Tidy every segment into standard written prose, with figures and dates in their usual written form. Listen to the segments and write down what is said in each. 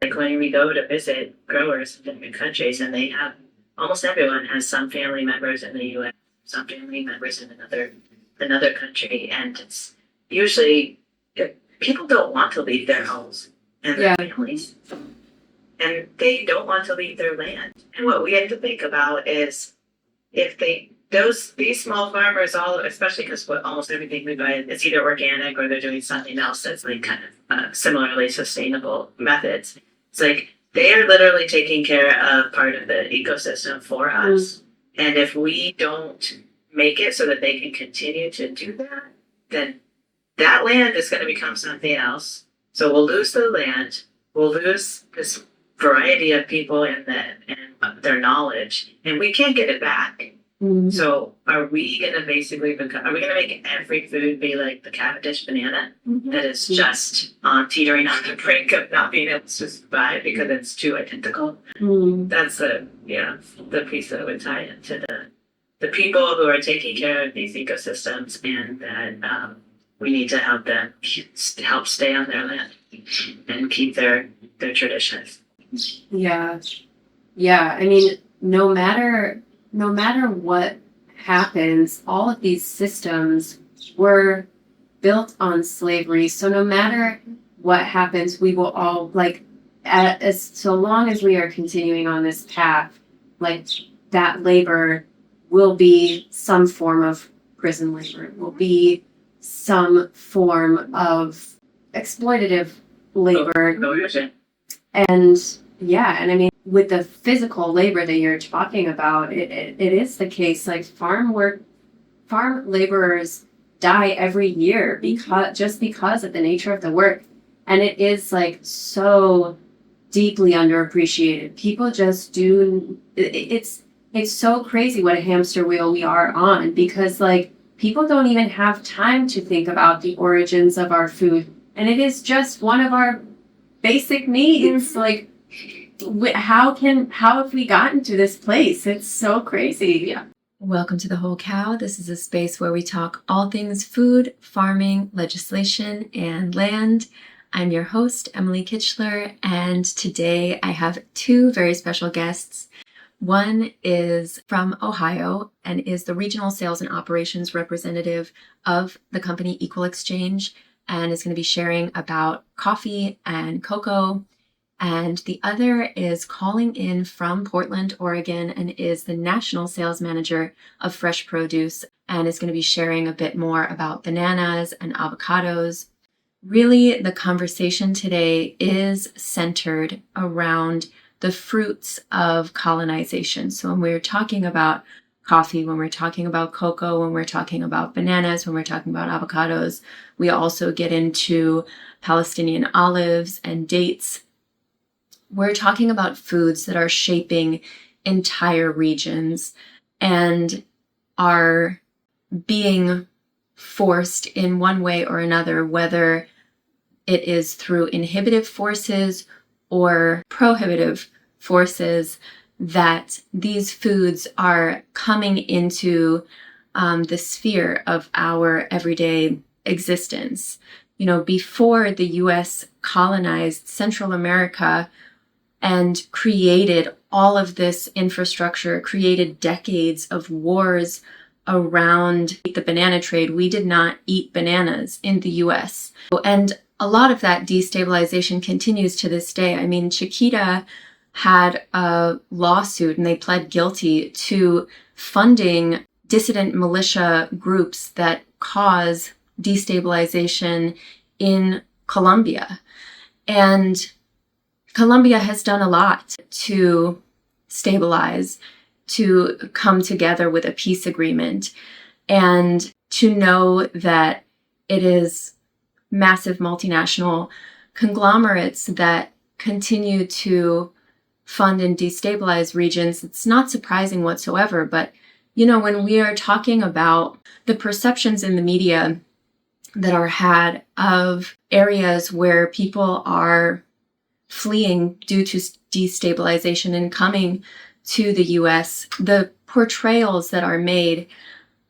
Like when we go to visit growers in different countries, and they have almost everyone has some family members in the U.S., some family members in another country, and it's usually people don't want to leave their homes and their families, and they don't want to leave their land. And what we have to think about is if these small farmers, especially because almost everything we buy is either organic or they're doing something else that's like kind of similarly sustainable methods. It's like they are literally taking care of part of the ecosystem for us. And if we don't make it so that they can continue to do that, then that land is going to become something else. So we'll lose the land. We'll lose this variety of people and their knowledge, and we can't get it back. So are we going to make every food be like the Cavendish banana that is just teetering on the brink of not being able to survive because it's too identical? That's the piece that would tie into the people who are taking care of these ecosystems, and that we need to help them help stay on their land and keep their traditions. Yeah. I mean, no matter what happens, all of these systems were built on slavery. So no matter what happens, we will all so long as we are continuing on this path, like that labor will be some form of prison labor, will be some form of exploitative labor. And I mean, with the physical labor that you're talking about, it is the case. Like farm laborers die every year because of the nature of the work. And it is like so deeply underappreciated. People just it's so crazy what a hamster wheel we are on, because like people don't even have time to think about the origins of our food. And it is just one of our basic needs. Like, how have we gotten to this place? It's so crazy. Yeah. Welcome to The Whole Cow. This is a space where we talk all things food, farming, legislation, and land. I'm your host, Emily Kitchler, and today I have two very special guests. One is from Ohio and is the regional sales and operations representative of the company Equal Exchange, and is going to be sharing about coffee and cocoa. And the other is calling in from Portland, Oregon, and is the national sales manager of fresh produce, and is going to be sharing a bit more about bananas and avocados. Really, the conversation today is centered around the fruits of colonization. So when we're talking about coffee, when we're talking about cocoa, when we're talking about bananas, when we're talking about avocados, we also get into Palestinian olives and dates. We're talking about foods that are shaping entire regions and are being forced in one way or another, whether it is through inhibitive forces or prohibitive forces, that these foods are coming into the sphere of our everyday existence. You know, before the U.S. colonized Central America and created all of this infrastructure, created decades of wars around the banana trade, we did not eat bananas in the U.S. And a lot of that destabilization continues to this day. I mean, Chiquita had a lawsuit and they pled guilty to funding dissident militia groups that cause destabilization in Colombia. And Colombia has done a lot to stabilize, to come together with a peace agreement, and to know that it is massive multinational conglomerates that continue to fund and destabilize regions. It's not surprising whatsoever. But, you know, when we are talking about the perceptions in the media that are had of areas where people are fleeing due to destabilization and coming to the U.S., the portrayals that are made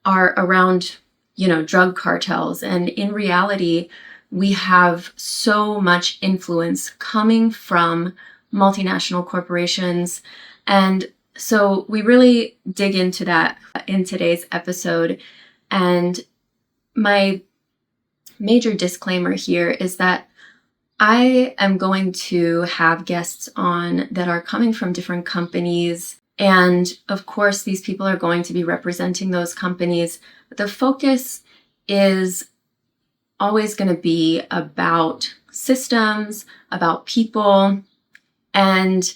are around, you know, drug cartels. And in reality, we have so much influence coming from multinational corporations. And so we really dig into that in today's episode. And my major disclaimer here is that I am going to have guests on that are coming from different companies. And of course, these people are going to be representing those companies. But the focus is always going to be about systems, about people, and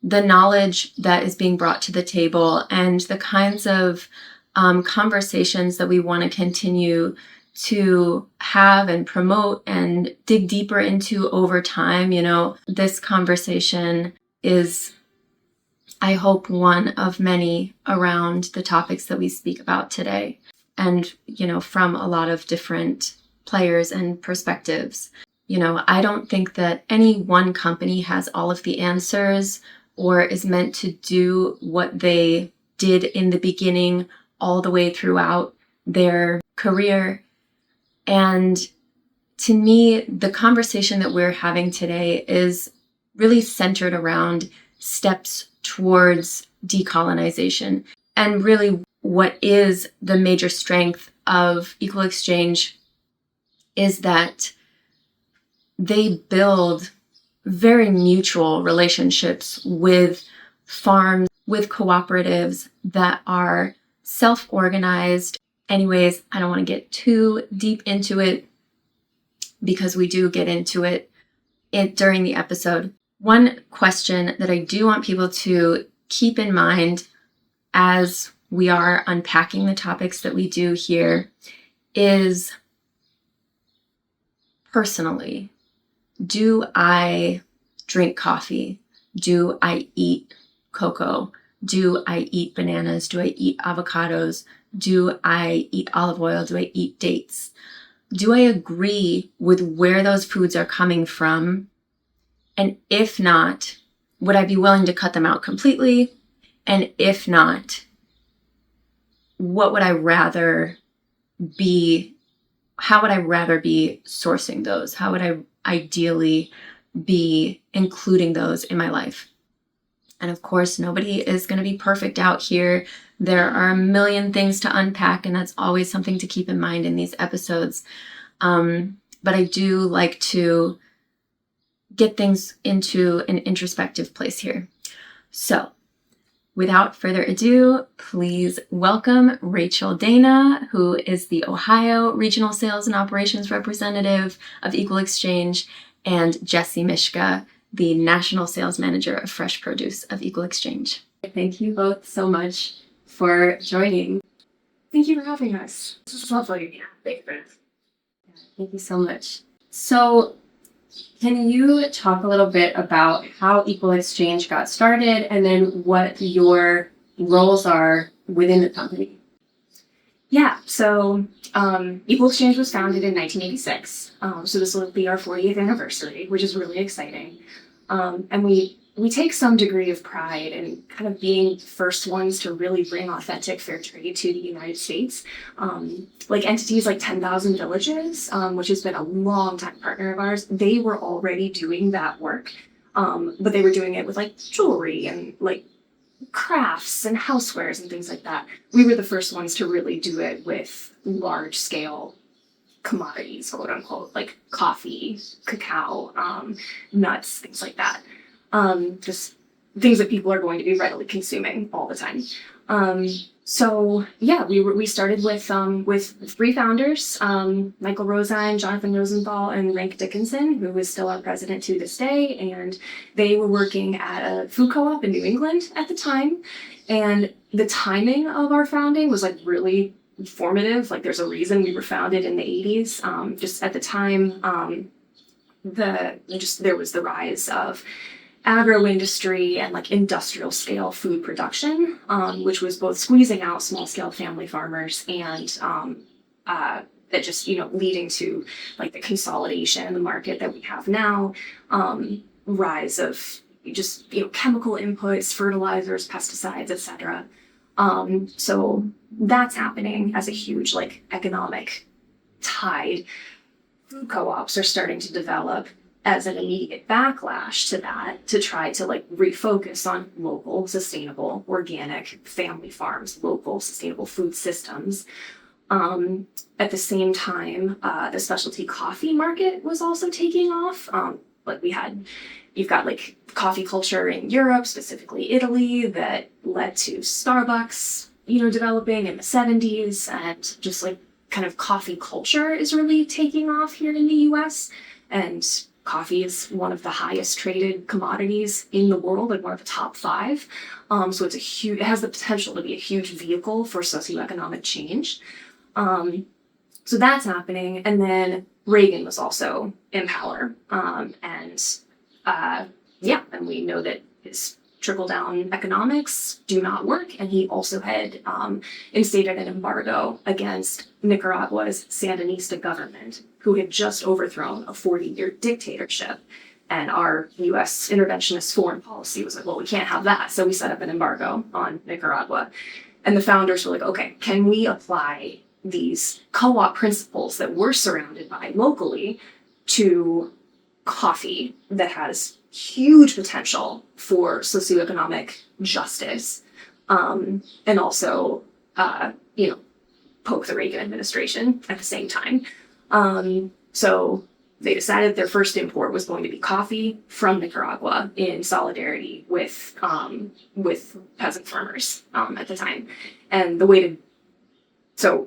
the knowledge that is being brought to the table, and the kinds of conversations that we want to continue to have and promote and dig deeper into over time. You know, this conversation is, I hope, one of many around the topics that we speak about today, and, you know, from a lot of different players and perspectives. You know, I don't think that any one company has all of the answers or is meant to do what they did in the beginning all the way throughout their career. And to me, the conversation that we're having today is really centered around steps towards decolonization, and really what is the major strength of Equal Exchange is that they build very mutual relationships with farms, with cooperatives that are self-organized. Anyways, I don't want to get too deep into it because we do get into it during the episode. One question that I do want people to keep in mind as we are unpacking the topics that we do here is, personally, do I drink coffee? Do I eat cocoa? Do I eat bananas? Do I eat avocados? Do I eat olive oil? Do I eat dates? Do I agree with where those foods are coming from? And if not, would I be willing to cut them out completely? And if not, what would I rather be? How would I rather be sourcing those? How would I ideally be including those in my life? And of course, nobody is going to be perfect out here. There are a million things to unpack, and that's always something to keep in mind in these episodes. But I do like to get things into an introspective place here. So, without further ado, please welcome Rachel Dana, who is the Ohio Regional Sales and Operations Representative of Equal Exchange, and Jessie Myszka, the National Sales Manager of Fresh Produce of Equal Exchange. Thank you both so much for joining. Thank you for having us. This is lovely. Yeah, big friends. Thank you so much. So, can you talk a little bit about how Equal Exchange got started and then what your roles are within the company? Yeah, so Equal Exchange was founded in 1986. So this will be our 40th anniversary, which is really exciting. And we take some degree of pride in kind of being the first ones to really bring authentic fair trade to the United States. Like entities like 10,000 Villages, which has been a long time partner of ours, they were already doing that work. But they were doing it with like jewelry and like crafts and housewares and things like that. We were the first ones to really do it with large scale commodities, quote unquote, like coffee, cacao, nuts, things like that. Just things that people are going to be readily consuming all the time. So yeah, we started with three founders, Michael Rosine, Jonathan Rosenthal, and Rank Dickinson, who is still our president to this day. And they were working at a food co-op in New England at the time. And the timing of our founding was like really formative. Like there's a reason we were founded in the 80s. Just at the time, there was the rise of agro industry and like industrial scale food production, which was both squeezing out small scale family farmers and that just, leading to like the consolidation in the market that we have now, rise of just, chemical inputs, fertilizers, pesticides, etc. So that's happening as a huge like economic tide. food co-ops are starting to develop as an immediate backlash to that, to try to like refocus on local, sustainable, organic family farms, local, sustainable food systems. At the same time, the specialty coffee market was also taking off. Like you've got like coffee culture in Europe, specifically Italy, that led to Starbucks, developing in the 70s, and just like kind of coffee culture is really taking off here in the US. And coffee is one of the highest traded commodities in the world, like one of the top 5. So it has the potential to be a huge vehicle for socioeconomic change. So that's happening. And then Reagan was also in power. And we know that his trickle-down economics do not work. And he also had instated an embargo against Nicaragua's Sandinista government, who had just overthrown a 40-year dictatorship. And our U.S. interventionist foreign policy was like, well, we can't have that. So we set up an embargo on Nicaragua. And the founders were like, okay, can we apply these co-op principles that we're surrounded by locally to coffee that has huge potential for socioeconomic justice, and also, poke the Reagan administration at the same time. So they decided their first import was going to be coffee from Nicaragua in solidarity with peasant farmers at the time, and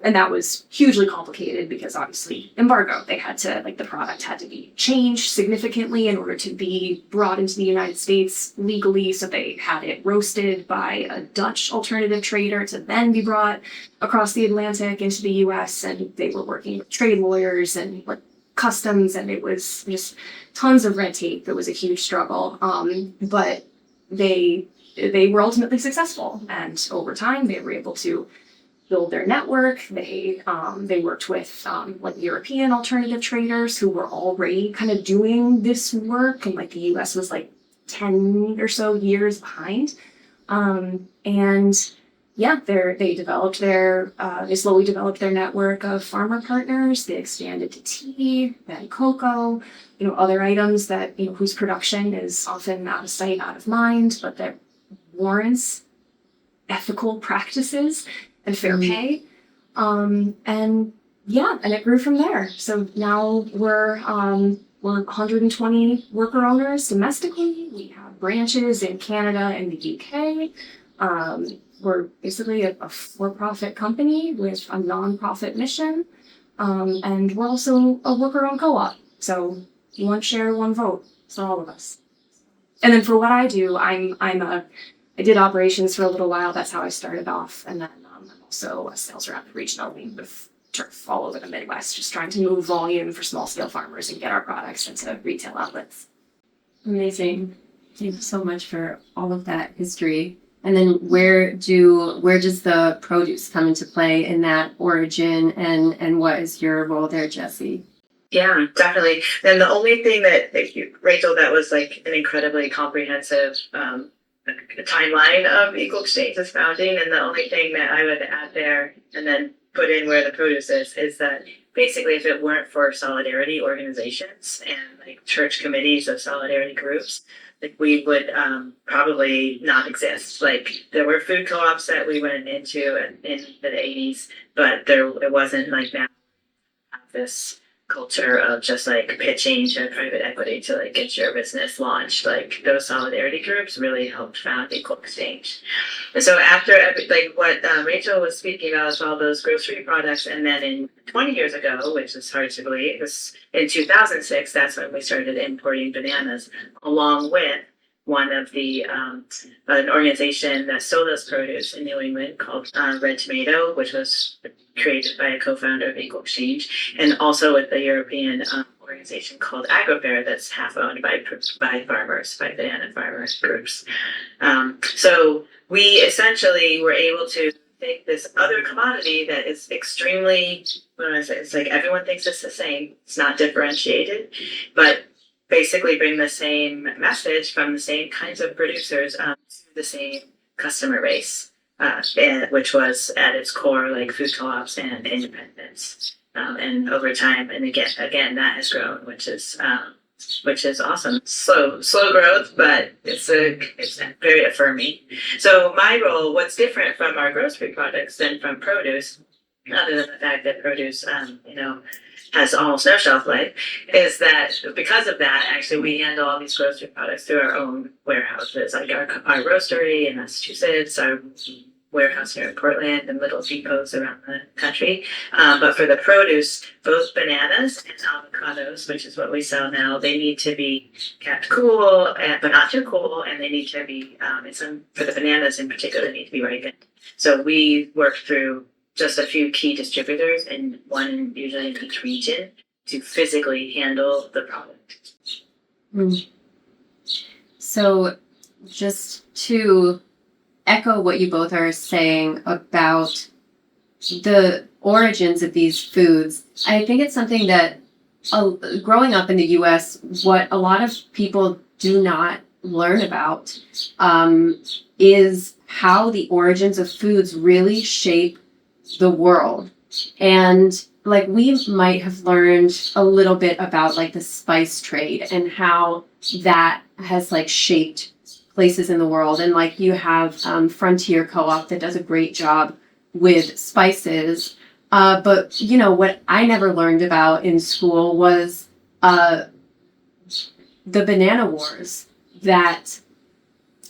and that was hugely complicated because obviously embargo, the product had to be changed significantly in order to be brought into the United States legally. So they had it roasted by a Dutch alternative trader to then be brought across the Atlantic into the US. And they were working with trade lawyers and like customs, and it was just tons of red tape. It was a huge struggle. But they were ultimately successful. And over time, they were able to build their network. They worked with like European alternative traders who were already kind of doing this work, and like the U.S. was like 10 or so years behind. They slowly developed their network of farmer partners. They expanded to tea, then cocoa, other items that whose production is often out of sight, out of mind, but that warrants ethical practices and fair pay. And it grew from there. So now we're 120 worker owners domestically. We have branches in Canada and the UK. We're basically a for-profit company with a non-profit mission. And we're also a worker-owned co-op. So one share, one vote. So all of us. And then for what I do, I did operations for a little while. That's how I started off. And then I'm also a sales rep regionally with turf all over the Midwest, just trying to move volume for small scale farmers and get our products into retail outlets. Amazing. Thank you so much for all of that history. And then where does the produce come into play in that origin, and what is your role there, Jessie? Yeah, definitely. And the only thing Rachel, that was like an incredibly comprehensive timeline of Equal Exchange's founding, and the only thing that I would add there and then put in where the produce is that basically if it weren't for solidarity organizations and like church committees of solidarity groups, like we would probably not exist. Like there were food co-ops that we went into in the 80s, but it wasn't like that. This culture of just like pitching to private equity to like get your business launched. Like those solidarity groups really helped found Equal Exchange. And so after like what Rachel was speaking about as well, those grocery products, and then in 20 years ago, which is hard to believe, it was in 2006, that's when we started importing bananas, along with one of the an organization that sold us produce in New England called Red Tomato, which was created by a co-founder of Equal Exchange, and also with the European organization called AgroFair that's half owned by farmers, by banana farmers groups. So we essentially were able to take this other commodity that is extremely, it's like everyone thinks it's the same, it's not differentiated, but basically bring the same message from the same kinds of producers to the same customer base, which was at its core like food co-ops and independents. and over time, and again, that has grown, which is awesome. Slow growth, but it's very affirming. So my role, what's different from our grocery products than from produce, other than the fact that produce, has almost no shelf life, is that because of that, actually, we handle all these grocery products through our own warehouses, like our roastery in Massachusetts, our warehouse here in Portland, and little depots around the country. But for the produce, both bananas and avocados, which is what we sell now, they need to be kept cool, but not too cool, and they need to be, for the bananas in particular, they need to be ripened. So we work through just a few key distributors, and one usually in each region, to physically handle the product. So just to echo what you both are saying about the origins of these foods, I think it's something that growing up in the US, what a lot of people do not learn about is how the origins of foods really shape the world. And like we might have learned a little bit about like the spice trade and how that has like shaped places in the world. And like you have Frontier Co-op that does a great job with spices. But what I never learned about in school was the banana wars that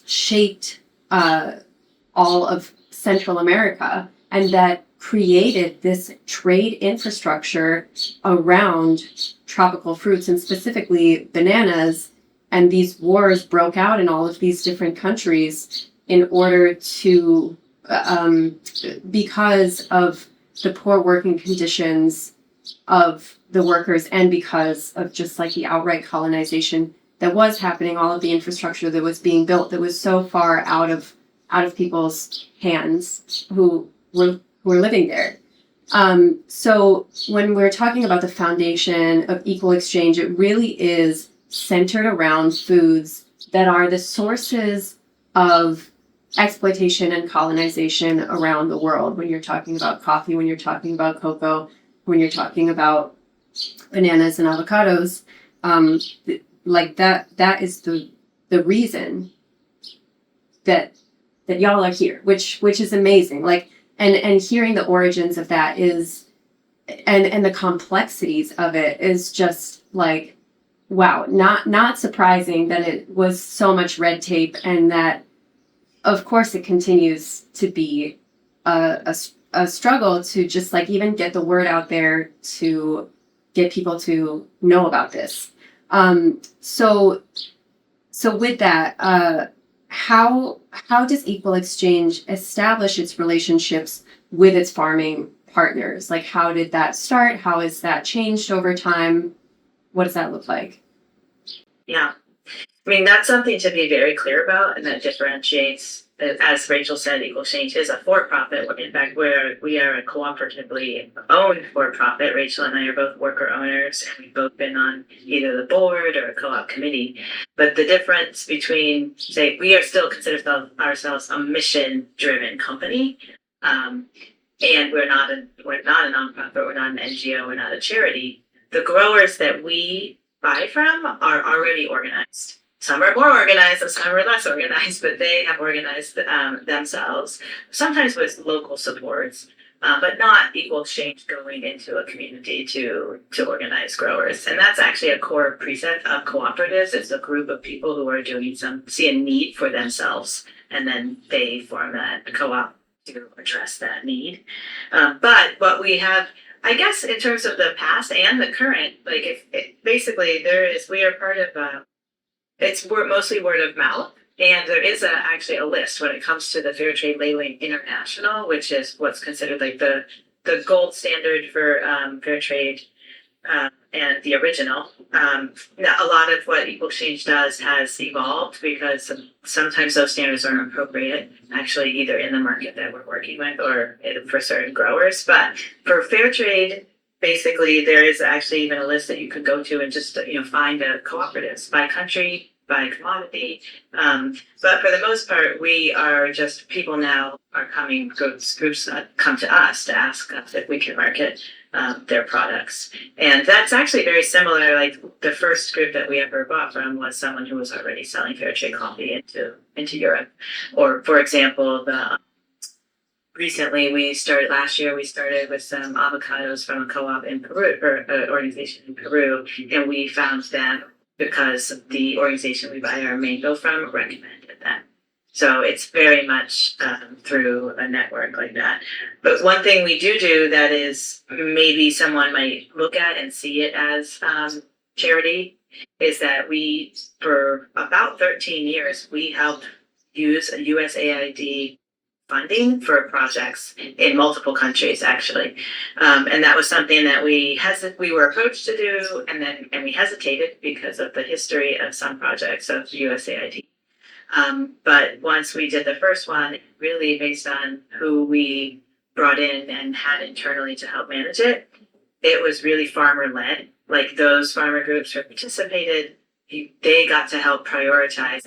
shaped all of Central America, and that created this trade infrastructure around tropical fruits, and specifically bananas. And these wars broke out in all of these different countries in order to, because of the poor working conditions of the workers, and because of just like the outright colonization that was happening, all of the infrastructure that was being built that was so far out of people's hands who were living there. So when we're talking about the foundation of equal exchange, it really is centered around foods that are the sources of exploitation and colonization around the world. When you're talking about coffee, when you're talking about cocoa, when you're talking about bananas and avocados, like that is the reason that y'all are here, which is amazing. Like, and hearing the origins of that is, and the complexities of it is just like, wow, not surprising that it was so much red tape, and that of course it continues to be a struggle to just like even get the word out there to get people to know about this. So with that, how does Equal Exchange establish its relationships with its farming partners? Like, how did that start? How has that changed over time? What does that look like? Yeah. I mean, that's something to be very clear about, and that differentiates, as Rachel said, Equal Exchange is a for-profit. In fact, we are a cooperatively owned for-profit. Rachel and I are both worker owners, and we've both been on either the board or a co-op committee. But the difference between, say, we are still consider ourselves a mission-driven company, and we're not a nonprofit, we're not an NGO, we're not a charity. The growers that we buy from are already organized. Some are more organized and some are less organized, but they have organized themselves, sometimes with local supports, but not Equal Exchange going into a community to organize growers. And that's actually a core precept of cooperatives. It's a group of people who are see a need for themselves, and then they form that co-op to address that need. But what we have, I guess, in terms of the past and the current, like we are part of we're mostly word of mouth, and there is actually a list when it comes to the Fair Trade Labeling International, which is what's considered like the gold standard for fair trade, and the original. Now, a lot of what Equal Exchange does has evolved because sometimes those standards aren't appropriate, actually, either in the market that we're working with or for certain growers. But for fair trade, basically, there is actually even a list that you could go to and just find the cooperatives by country, by commodity. But for the most part, we are just people now are coming, groups come to us to ask us if we can market their products. And that's actually very similar. Like the first group that we ever bought from was someone who was already selling fair trade coffee into Europe. Or for example, recently last year we started with some avocados from a co-op in Peru, or an organization in Peru, and we found them because the organization we buy our mango from recommended them. So it's very much through a network like that. But one thing we do that is maybe someone might look at and see it as charity is that we, for about 13 years, we helped use a USAID funding for projects in multiple countries, actually. And that was something that we were approached to do, and we hesitated because of the history of some projects of USAID. But once we did the first one, really based on who we brought in and had internally to help manage it, it was really farmer-led. Like those farmer groups who participated, they got to help prioritize.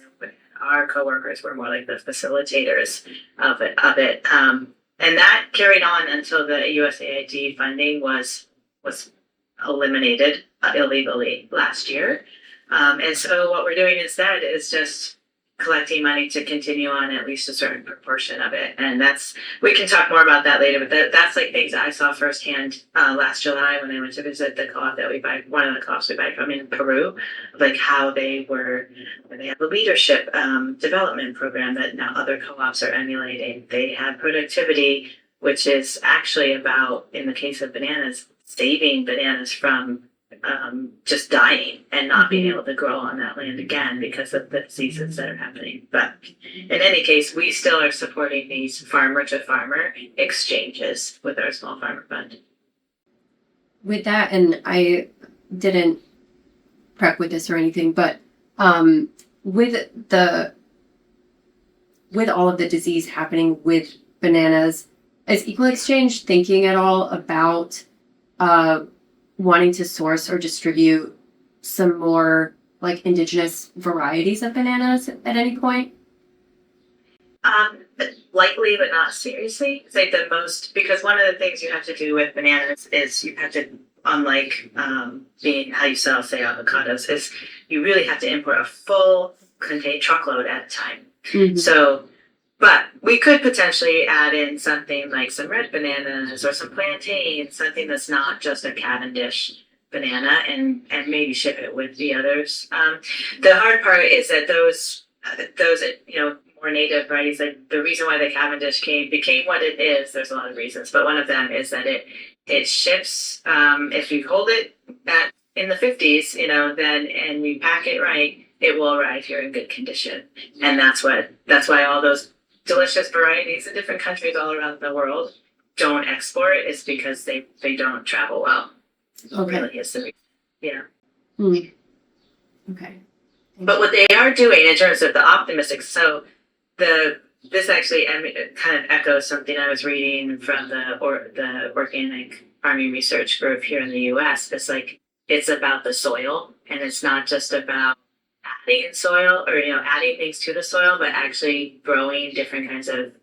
Our coworkers were more like the facilitators of it. And that carried on until the USAID funding was eliminated illegally last year. And so what we're doing instead is just collecting money to continue on at least a certain proportion of it. And we can talk more about that later, but that's like things I saw firsthand last July when I went to visit the co-op that we buy, one of the co-ops we buy from in Peru, like how they have a leadership development program that now other co-ops are emulating. They have productivity, which is actually about, in the case of bananas, saving bananas from just dying and not being able to grow on that land again because of the diseases that are happening. But in any case, we still are supporting these farmer to farmer exchanges with our small farmer fund. With that, and I didn't prep with this or anything, but with all of the disease happening with bananas, is Equal Exchange thinking at all about wanting to source or distribute some more like indigenous varieties of bananas at any point? Likely, but not seriously. It's like because one of the things you have to do with bananas is you have to, unlike being how you sell, say, avocados, is you really have to import a full contained truckload at a time. Mm-hmm. So, but we could potentially add in something like some red bananas or some plantains, something that's not just a Cavendish banana, and maybe ship it with the others. The hard part is that those more native varieties, like the reason why the Cavendish became what it is, there's a lot of reasons, but one of them is that it ships, if you hold it in the 50s, then, and you pack it right, it will arrive here in good condition. And that's why all those delicious varieties in different countries all around the world don't export, is because they don't travel well. Okay. Really is the reason. Yeah. Mm. Okay. But what they are doing in terms of the optimistic, so this actually kind of echoes something I was reading from the organic farming research group here in the U.S. It's about the soil, and it's not just about adding soil or adding things to the soil, but actually growing different kinds of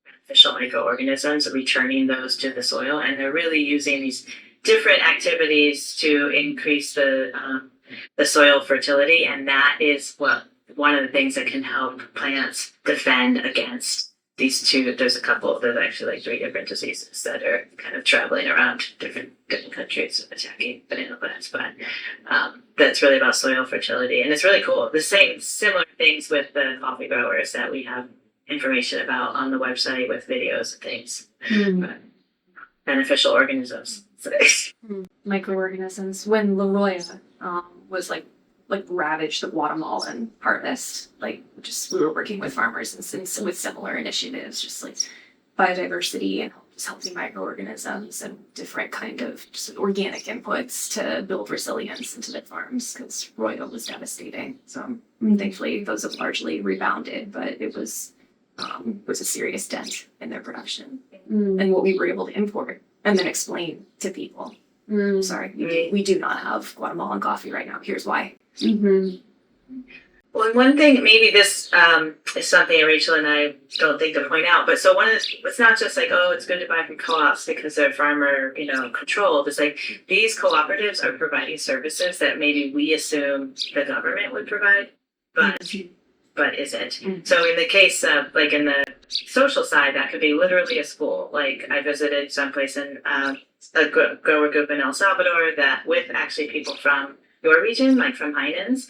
beneficial microorganisms, returning those to the soil, and they're really using these different activities to increase the soil fertility, and that is one of the things that can help plants defend against these two. There's actually like 3 different diseases that are kind of traveling around different countries attacking banana plants, but that's really about soil fertility, and it's really cool. The similar things with the coffee growers that we have information about on the website with videos and things. But beneficial organisms. Microorganisms. When La Roya was like ravaged the Guatemalan harvest, we were working with farmers and with similar initiatives, just like biodiversity and just healthy microorganisms and different kind of just organic inputs to build resilience into the farms, because Roya was devastating. So thankfully those have largely rebounded, but it was a serious dent in their production and what we were able to import and then explain to people. Sorry, we do not have Guatemalan coffee right now. Here's why. Mm-hmm. Well, one thing, maybe this is something Rachel and I don't think to point out, but so it's not just like, oh, it's good to buy from co-ops because they're farmer, controlled. It's like these cooperatives are providing services that maybe we assume the government would provide, but isn't. So in the case of, like, in the social side, that could be literally a school. Like, I visited someplace in a grower group in El Salvador that with actually people from your region, like from Heinens.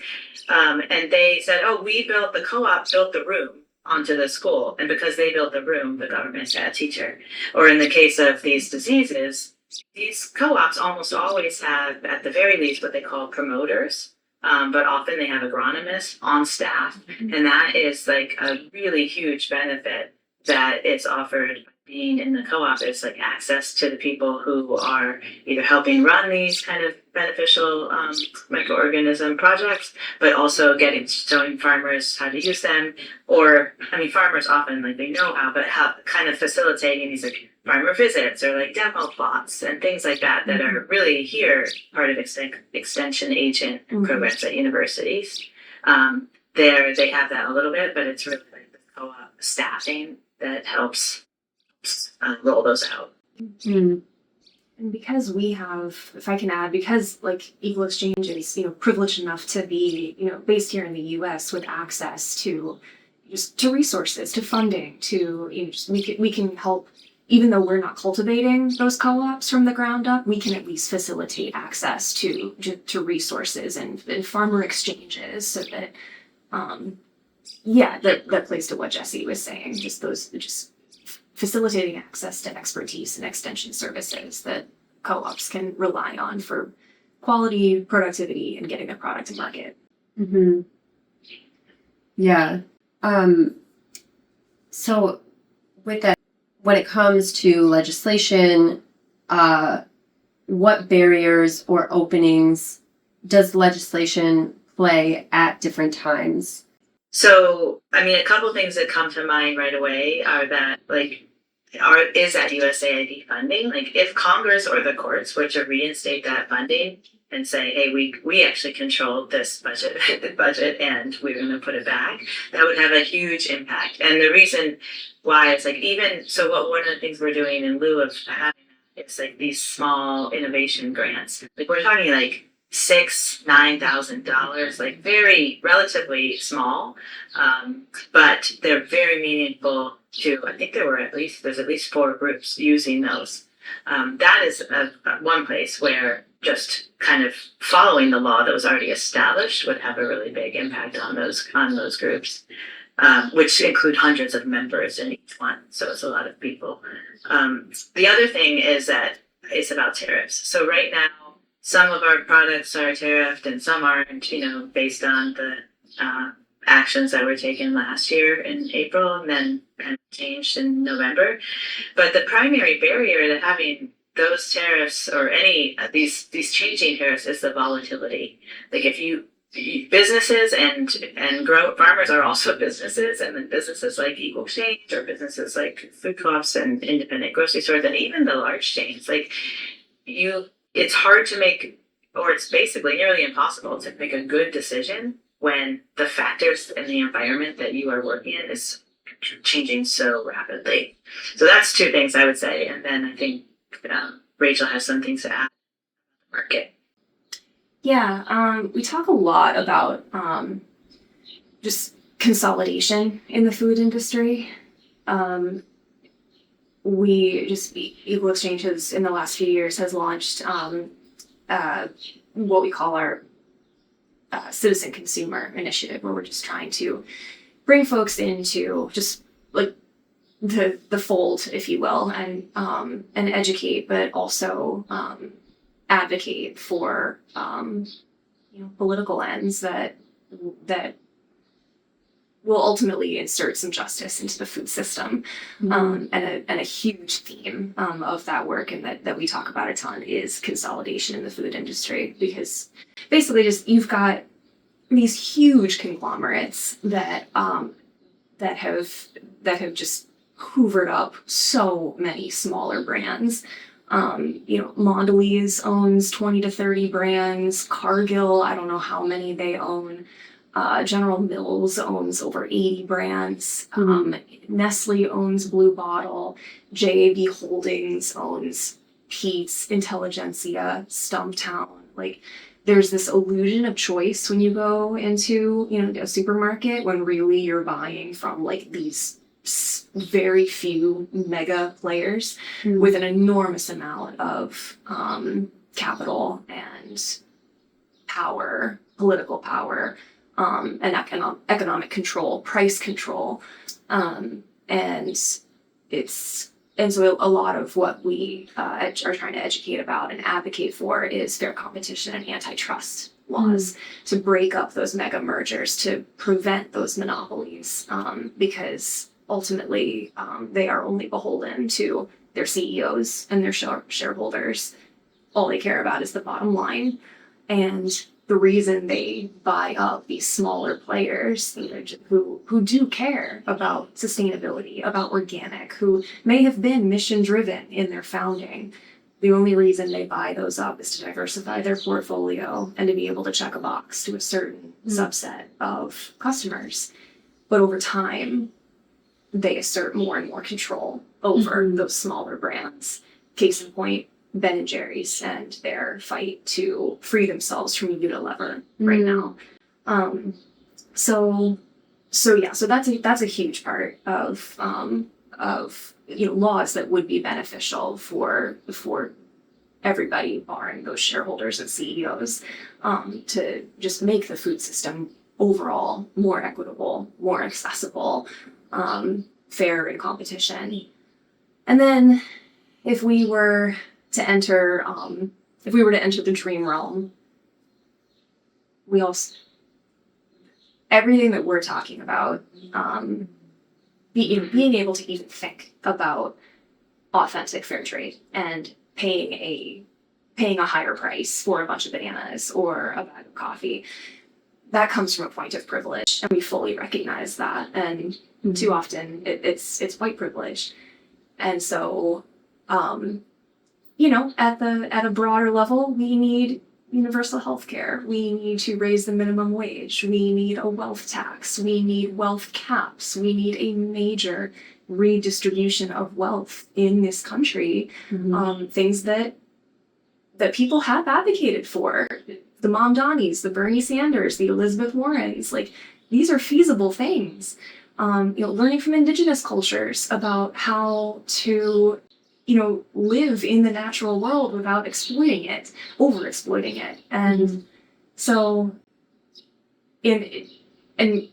And they said, oh, the co-op built the room onto the school. And because they built the room, the government got a teacher. Or in the case of these diseases, these co-ops almost always have, at the very least, what they call promoters. But often they have agronomists on staff. And that is like a really huge benefit that is offered being in the co-op, is like access to the people who are either helping run these kind of beneficial microorganism projects, but also showing farmers how to use them. Or, I mean, farmers often, like, they know how, but how kind of facilitating these like farmer visits or like demo plots and things like that that are really here part of extension agent programs at universities. They have that a little bit, but it's really like the co-op staffing that helps roll those out. Mm. And because we have, if I can add, because like Equal Exchange is, privileged enough to be, based here in the U.S. with access to resources, to funding, to, we can help, even though we're not cultivating those co-ops from the ground up, we can at least facilitate access to resources and farmer exchanges, so that, that plays to what Jessie was saying, just facilitating access to expertise and extension services that co-ops can rely on for quality, productivity, and getting their product to market. Mm-hmm. Yeah. So with that, when it comes to legislation, what barriers or openings does legislation play at different times? So, I mean, a couple things that come to mind right away are that, like, is that USAID funding? Like, if Congress or the courts were to reinstate that funding and say, hey, we actually control this budget and we're going to put it back, that would have a huge impact. And the reason why it's like, one of the things we're doing in lieu of having it's like these small innovation grants. Like, we're talking like $9,000, like very relatively small, but they're very meaningful to. I think there's at least 4 groups using those. That is one place where just kind of following the law that was already established would have a really big impact on those groups, which include hundreds of members in each one. So it's a lot of people. The other thing is that it's about tariffs. So right now, some of our products are tariffed and some aren't, based on the actions that were taken last year in April and then kind of changed in November. But the primary barrier to having those tariffs or any of these changing tariffs is the volatility. Like, if businesses and farmers are also businesses, and then businesses like Equal Exchange or businesses like food co-ops and independent grocery stores and even the large chains, like it's hard to make, or it's basically nearly impossible to make a good decision when the factors in the environment that you are working in is changing so rapidly. So that's 2 things I would say. And then I think Rachel has some things to add about the market. Yeah, we talk a lot about just consolidation in the food industry. Equal Exchange has, in the last few years, has launched what we call our citizen consumer initiative, where we're just trying to bring folks into just like the fold, if you will, and educate, but also advocate for political ends that will ultimately insert some justice into the food system. And a huge theme of that work, and that we talk about a ton, is consolidation in the food industry, because basically just you've got these huge conglomerates that have just hoovered up so many smaller brands. Mondelez owns 20 to 30 brands. Cargill, I don't know how many they own. General Mills owns over 80 brands. Mhm. Nestle owns Blue Bottle. JAB Holdings owns Pete's, Intelligentsia, Stumptown. Like, there's this illusion of choice when you go into, a supermarket, when really you're buying from like these very few mega players Mhm. with an enormous amount of capital and power, political power, and economic control, price control, and so a lot of what we are trying to educate about and advocate for is fair competition and antitrust laws to break up those mega mergers, to prevent those monopolies, because ultimately they are only beholden to their CEOs and their shareholders. All they care about is the bottom line. And the reason they buy up these smaller players, who do care about sustainability, about organic, who may have been mission driven in their founding, the only reason they buy those up is to diversify their portfolio and to be able to check a box to a certain subset of customers. But over time, they assert more and more control over those smaller brands. Case in point, Ben and Jerry's and their fight to free themselves from Unilever right now. So that's a huge part of laws that would be beneficial for everybody, barring those shareholders and CEOs, to just make the food system overall more equitable, more accessible, fair in competition. And then if we were to enter the dream realm, everything that we're talking about, being able to even think about authentic fair trade and paying a higher price for a bunch of bananas or a bag of coffee, that comes from a point of privilege, and we fully recognize that. And too often it's white privilege. And so at a broader level, we need universal health care. We need to raise the minimum wage. We need a wealth tax. We need wealth caps. We need a major redistribution of wealth in this country. Things that people have advocated for. The Mamdanis, the Bernie Sanders, the Elizabeth Warrens, like, these are feasible things. Learning from indigenous cultures about how to live in the natural world without over-exploiting it. And so, that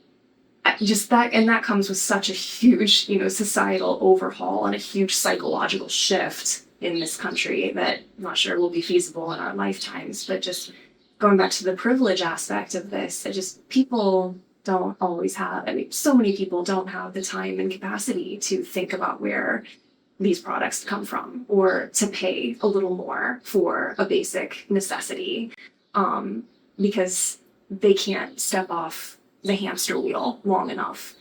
comes with such a huge, societal overhaul and a huge psychological shift in this country that I'm not sure will be feasible in our lifetimes. But just going back to the privilege aspect of this, people don't always have, so many people don't have the time and capacity to think about where these products come from, or to pay a little more for a basic necessity, because they can't step off the hamster wheel long enough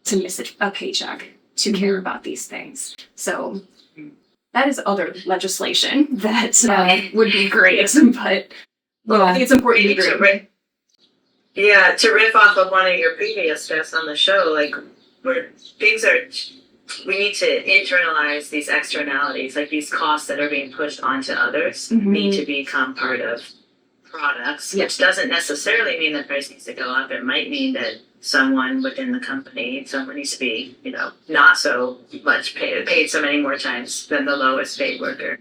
to miss a paycheck to care about these things. So that is other legislation that would be great, but I think it's important to agree. To riff off of one of your previous guests on the show, like, we need to internalize these externalities, like these costs that are being pushed onto others need to become part of products, which doesn't necessarily mean the price needs to go up. It might mean that someone within the company, someone needs to be, not so much paid so many more times than the lowest paid worker.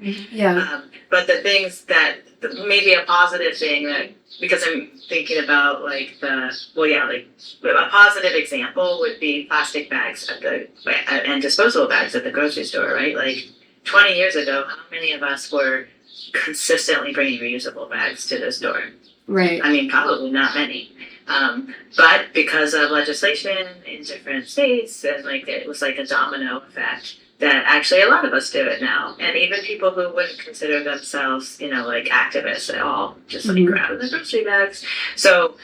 But the things that maybe a positive thing that, because I'm thinking about a positive example would be plastic bags and disposable bags at the grocery store, right? Like 20 years ago, how many of us were consistently bringing reusable bags to the store? Right. Probably not many. But because of legislation in different states, and it was like a domino effect, that actually a lot of us do it now. And even people who wouldn't consider themselves, activists at all, just grab the grocery bags. So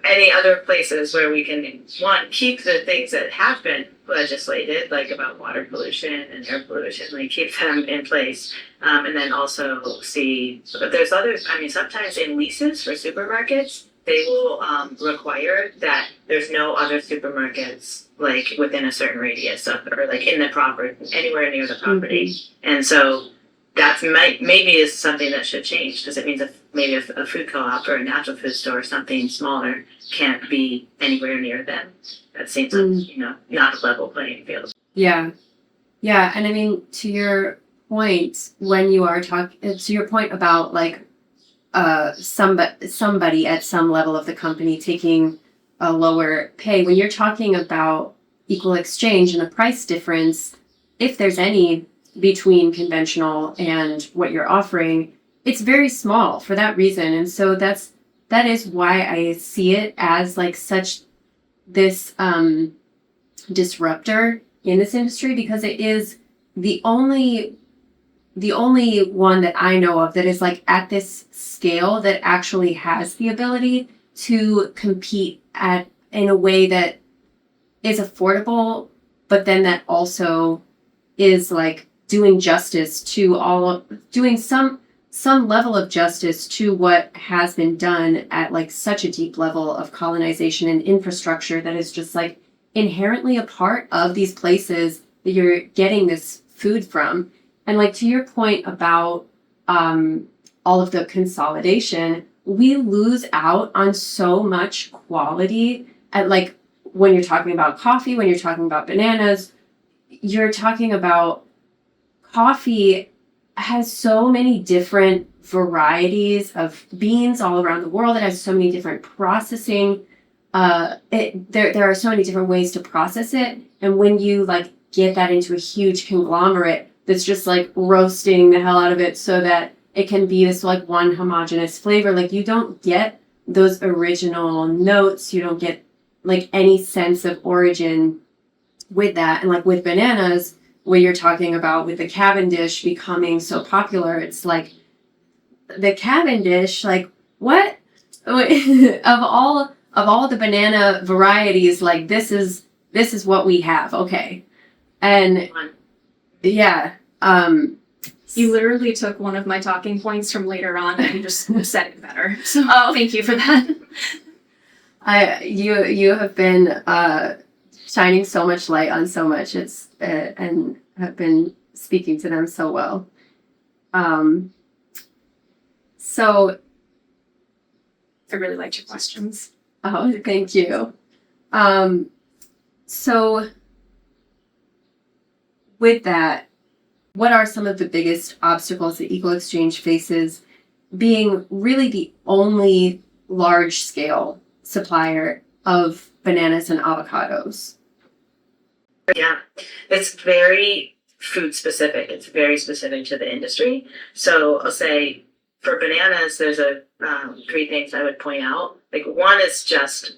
any other places where we can, one, keep the things that have been legislated, like about water pollution and air pollution, keep them in place. And then also see, but there's other, sometimes in leases for supermarkets, they will require that there's no other supermarkets like within a certain radius of, or like in the property, anywhere near the property. And so that's maybe is something that should change, because it means maybe a food co-op or a natural food store or something smaller can't be anywhere near them. That seems like, not a level playing field. Yeah. Yeah. And I mean, to your point, when you are talking, to your point about like somebody at some level of the company taking a lower pay, when you're talking about equal exchange and a price difference, if there's any between conventional and what you're offering, it's very small for that reason. And so that is why I see it as like such this disruptor in this industry, because it is the only one that I know of that is like at this scale that actually has the ability to compete in a way that is affordable, but then that also is like doing justice to doing some level of justice to what has been done at like such a deep level of colonization and infrastructure that is just like inherently a part of these places that you're getting this food from. And like to your point about all of the consolidation, we lose out on so much quality at like when you're talking about coffee, when you're talking about bananas, you're talking about coffee has so many different varieties of beans all around the world. It has so many different processing. There are so many different ways to process it. And when you like get that into a huge conglomerate that's just like roasting the hell out of it so that it can be this like one homogeneous flavor, like you don't get those original notes. You don't get like any sense of origin with that. And like with bananas, what you're talking about with the Cavendish becoming so popular, it's like the Cavendish, like what of all the banana varieties, like this is what we have. Okay. And yeah, you literally took one of my talking points from later on and just said it better. So thank you for that. You have been shining so much light on so much. It's and have been speaking to them so well. So I really liked your questions. Oh, thank you. So with that, what are some of the biggest obstacles that Equal Exchange faces, being really the only large-scale supplier of bananas and avocados? Yeah, it's very food specific. It's very specific to the industry. So I'll say for bananas, there's three things I would point out. Like one is just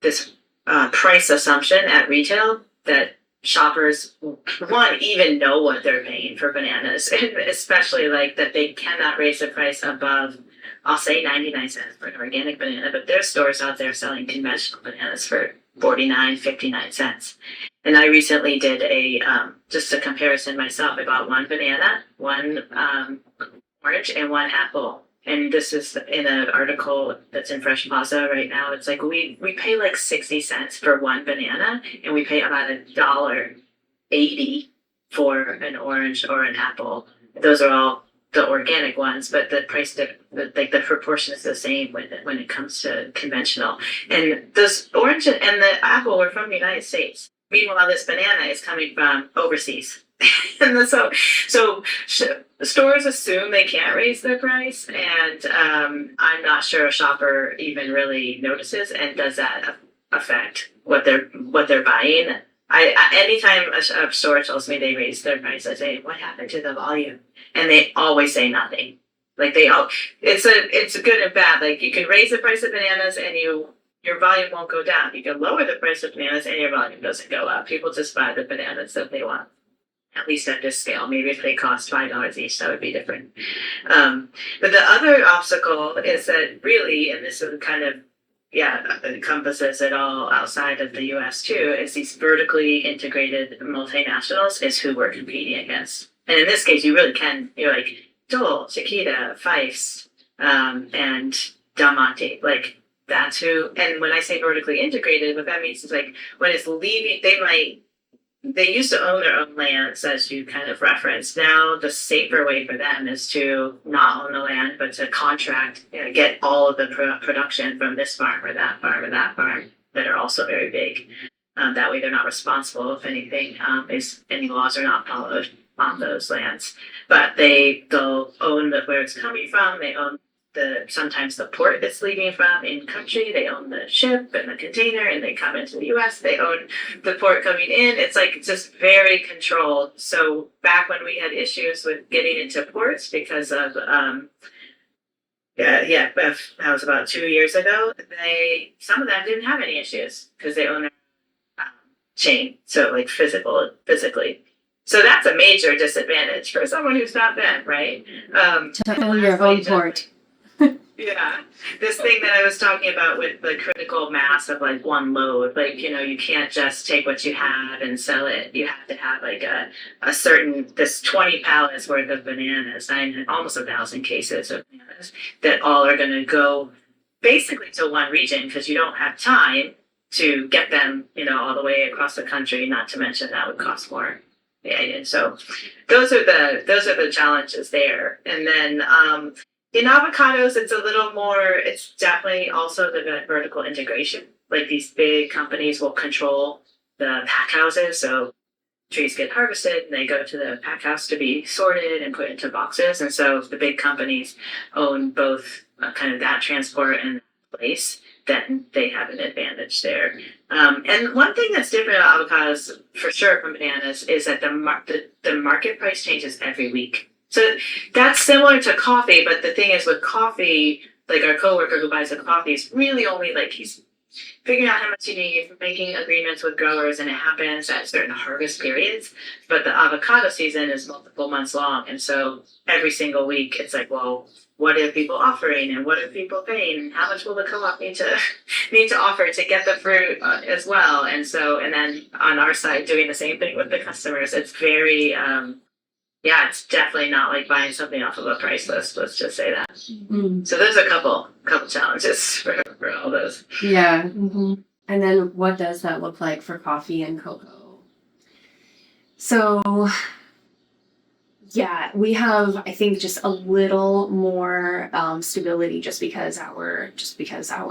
this price assumption at retail that shoppers won't even know what they're paying for bananas, especially like that they cannot raise the price above, I'll say 99 cents for an organic banana, but there's stores out there selling conventional bananas for 49, 59 cents. And I recently did just a comparison myself. I bought one banana, one orange, and one apple. And this is in an article that's in Fresh Plaza right now. It's like we pay like 60 cents for one banana, and we pay about $1.80 for an orange or an apple. Those are all the organic ones, but the price, the proportion is the same when it comes to conventional. And those orange and the apple were from the United States. Meanwhile, this banana is coming from overseas. And so stores assume they can't raise their price, and I'm not sure a shopper even really notices. And does that affect what they're buying? Anytime a store tells me they raised their price, I say, "What happened to the volume?" And they always say nothing. Like it's a good and bad. Like you can raise the price of bananas and your volume won't go down. You can lower the price of bananas and your volume doesn't go up. People just buy the bananas that they want. At least at this scale. Maybe if they cost $5 each, that would be different. But the other obstacle is that really, and this is kind of, encompasses it all outside of the U.S. too, is these vertically integrated multinationals is who we're competing against. And in this case, you really can, you're like Dole, Chiquita, Fife's, and Del Monte. Like that's who, and when I say vertically integrated, what that means is like when it's leaving, they used to own their own lands, as you kind of referenced. Now, the safer way for them is to not own the land, but to contract, get all of the production from this farm or that farm or that farm that are also very big. That way, they're not responsible if anything is any laws are not followed on those lands. But they'll own where it's coming from. They own sometimes the port it's leaving from in country. They own the ship and the container, and they come into the U.S. They own the port coming in. It's like just very controlled. So back when we had issues with getting into ports because of that was about 2 years ago. Some of them didn't have any issues because they own their chain, so like physically. So that's a major disadvantage for someone who's not them, right? To own your own port. Yeah, this thing that I was talking about with the critical mass of like one load, like, you can't just take what you have and sell it. You have to have like a certain, this 20 pallets worth of bananas, almost 1,000 cases of bananas that all are going to go basically to one region because you don't have time to get them, all the way across the country. Not to mention that would cost more. Yeah, and so those are the challenges there. And then in avocados, it's definitely also the vertical integration. Like these big companies will control the pack houses. So trees get harvested and they go to the pack house to be sorted and put into boxes. And so the big companies own both kind of that transport and place. Then they have an advantage there. And one thing that's different about avocados, for sure, from bananas, is that the market price changes every week. So that's similar to coffee, but the thing is with coffee, like our coworker who buys the coffee is really only like he's figuring out how much you need, making agreements with growers, and it happens at certain harvest periods. But the avocado season is multiple months long, and so every single week it's like, well, what are people offering, and what are people paying, and how much will the co-op need to offer to get the fruit as well? And then on our side, doing the same thing with the customers. It's very it's definitely not like buying something off of a price list. Let's just say that. Mm. So there's a couple challenges for all those. Yeah. Mm-hmm. And then what does that look like for coffee and cocoa? So, yeah, we have, I think, just a little more stability just because our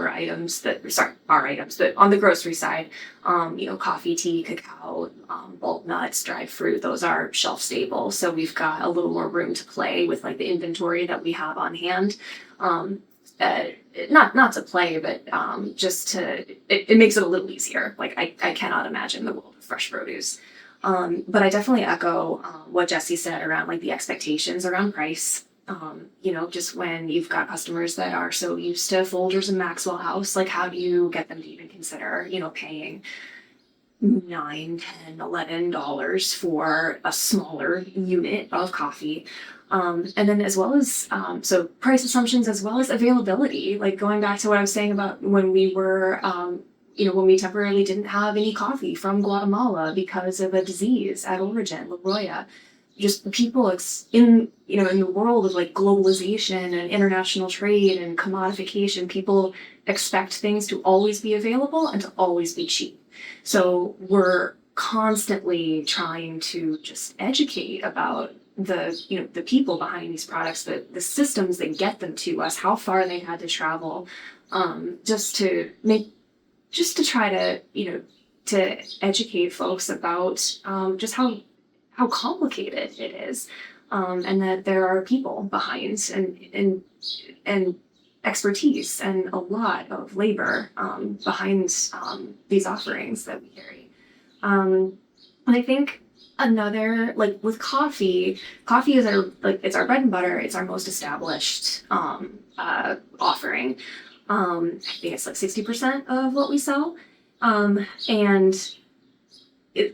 items but on the grocery side, coffee, tea, cacao, bulk nuts, dried fruit, those are shelf stable. So we've got a little more room to play with like the inventory that we have on hand. Not to play, but it makes it a little easier. Like I cannot imagine the world of fresh produce. But I definitely echo what Jessie said around like the expectations around price. Just when you've got customers that are so used to Folgers and Maxwell House, like how do you get them to even consider, paying $9, $10, $11 for a smaller unit of coffee? And then as well as, so price assumptions as well as availability, like going back to what I was saying about when we were, when we temporarily didn't have any coffee from Guatemala because of a disease at origin, La Roya. Just people in the world of like globalization and international trade and commodification, people expect things to always be available and to always be cheap. So we're constantly trying to just educate about the people behind these products, the systems that get them to us, how far they had to travel, just to try to to educate folks about just how complicated it is, and that there are people behind and expertise and a lot of labor behind these offerings that we carry. And I think another, like with coffee is it's our bread and butter. It's our most established offering. I think it's like 60% of what we sell. And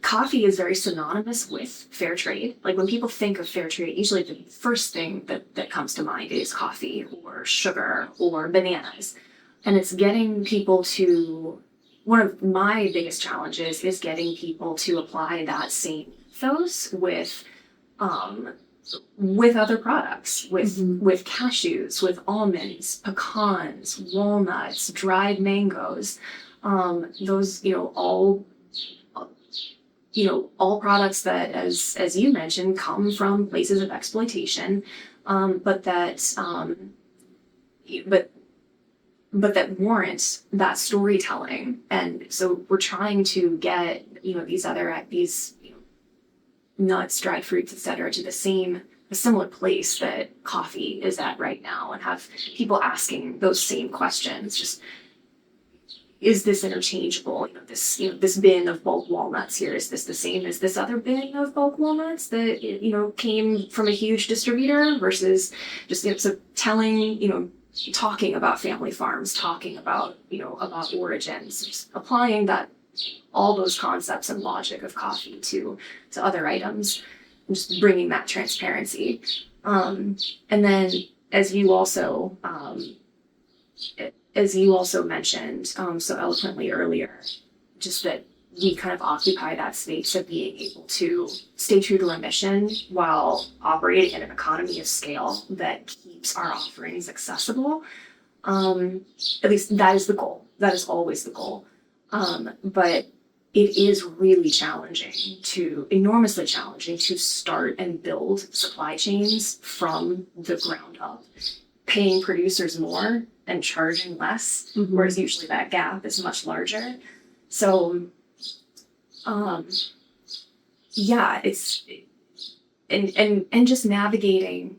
coffee is very synonymous with fair trade. Like when people think of fair trade, usually the first thing that comes to mind is coffee or sugar or bananas. And it's getting people to, one of my biggest challenges is getting people to apply that same ethos with with other products, with cashews, with almonds, pecans, walnuts, dried mangoes. Those, all products that, as you mentioned, come from places of exploitation, but that warrant that storytelling. And so we're trying to get these nuts, dried fruits, etc., to a similar place that coffee is at right now, and have people asking those same questions. Just, is this interchangeable? This bin of bulk walnuts here, is this the same as this other bin of bulk walnuts that came from a huge distributor, versus just so talking about family farms, talking about origins, just applying all those concepts and logic of coffee to other items, and just bringing that transparency. And then, as you also mentioned so eloquently earlier, just that we kind of occupy that space of being able to stay true to our mission while operating in an economy of scale that keeps our offerings accessible. At least that is the goal. That is always the goal. But it is really enormously challenging to start and build supply chains from the ground up, paying producers more and charging less, whereas usually that gap is much larger. So, it's and just navigating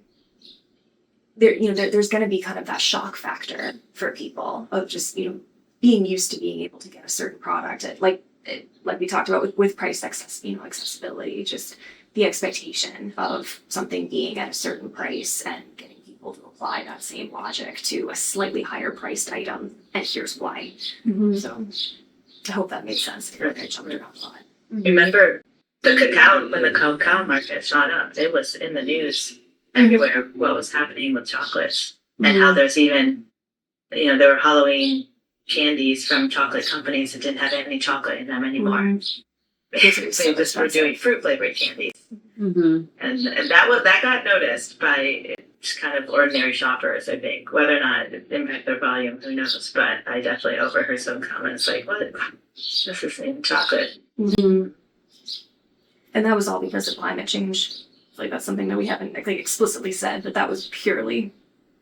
there's going to be kind of that shock factor for people of just being used to being able to get a certain product at, like we talked about with price accessibility, just the expectation of something being at a certain price and getting people to apply that same logic to a slightly higher priced item, and here's why. So I hope that made sense. I feel like I jumped around a lot. Remember the cacao, when the cacao market shot up, it was in the news everywhere what was happening with chocolates, and how there's even, there were Halloween candies from chocolate companies that didn't have any chocolate in them anymore. They just were doing fruit flavored candies. And that got noticed by just kind of ordinary shoppers, I think. Whether or not it impacted their volume, who knows? But I definitely overheard some comments like, "What? This is in chocolate." And that was all because of climate change. Like, that's something that we haven't explicitly said, but that was purely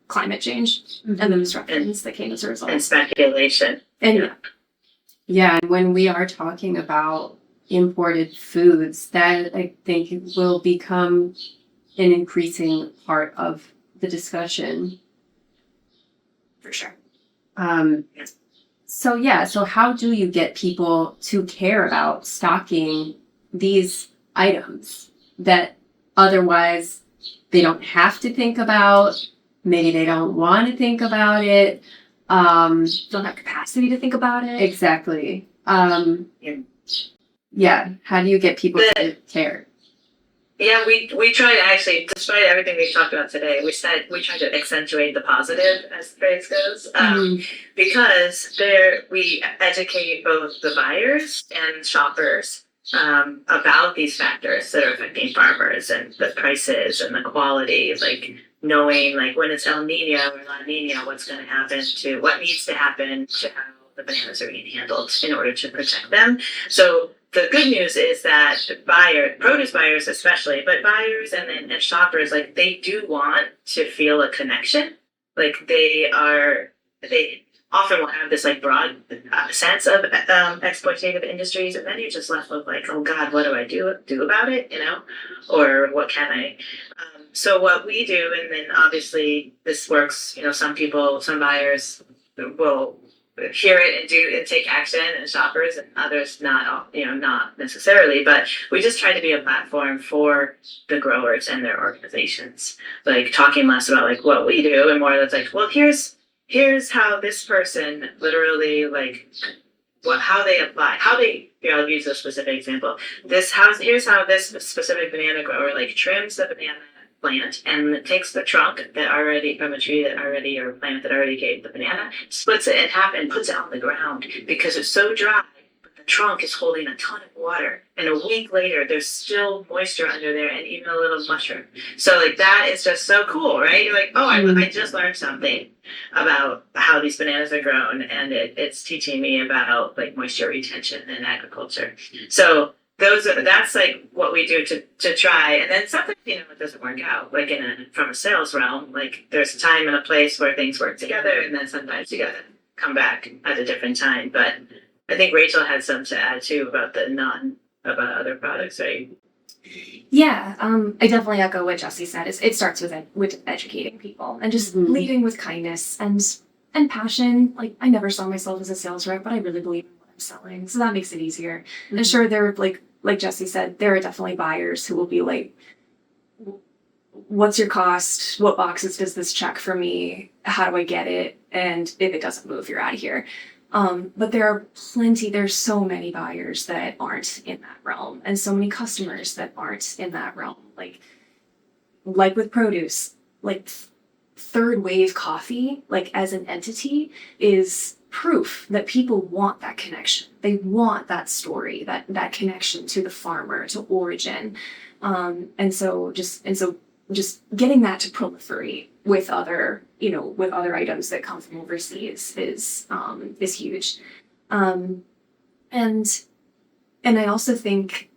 climate change and the disruptions that came as a result. And speculation. And and when we are talking about imported foods, that I think will become an increasing part of the discussion. For sure. So how do you get people to care about stocking these items that otherwise they don't have to think about? Maybe they don't want to think about it. Don't have capacity to think about it. Exactly. How do you get people to care? Yeah, we try to actually, despite everything we've talked about today, we try to accentuate the positive, as the phrase goes, because we educate both the buyers and shoppers about these factors that are affecting farmers, and the prices and the quality, like knowing when it's El Nino or La Nina, what needs to happen to how the bananas are being handled in order to protect them. So the good news is that produce buyers especially, but buyers and shoppers, they do want to feel a connection. They often will have this broad sense of exploitative industries, and then you're just left with oh God, what do I do about it? Or what can I? So what we do, and then obviously this works. Some buyers will hear it and take action, and shoppers, and others not necessarily. But we just try to be a platform for the growers and their organizations, talking less about what we do and more that's well, here's how this person literally how they apply, I'll use a specific example. Here's how this specific banana grower trims the banana plant and takes the trunk from a tree or plant that already gave the banana, splits it in half and puts it on the ground because it's so dry, but the trunk is holding a ton of water, and a week later there's still moisture under there and even a little mushroom. So like that is just so cool, right? You're like, oh, I just learned something about how these bananas are grown, and it's teaching me about like moisture retention in agriculture. So that's like what we do to try. And then sometimes, it doesn't work out, like from a sales realm. Like there's a time and a place where things work together, and then sometimes you gotta come back at a different time. But I think Rachel had some to add too about about other products, right? Yeah, I definitely echo what Jessie said. It starts with educating people and just leading with kindness and passion. Like, I never saw myself as a sales rep, but I really believe in what I'm selling, so that makes it easier. And sure, there are like Jessie said, there are definitely buyers who will be like, "What's your cost? What boxes does this check for me? How do I get it? And if it doesn't move, you're out of here." But there's so many buyers that aren't in that realm, and so many customers that aren't in that realm. Like with produce, like third wave coffee, like as an entity, is proof that people want that connection. They want that story, that connection to the farmer, to origin. And so just getting that to proliferate with other items that come from overseas is huge. And I also think,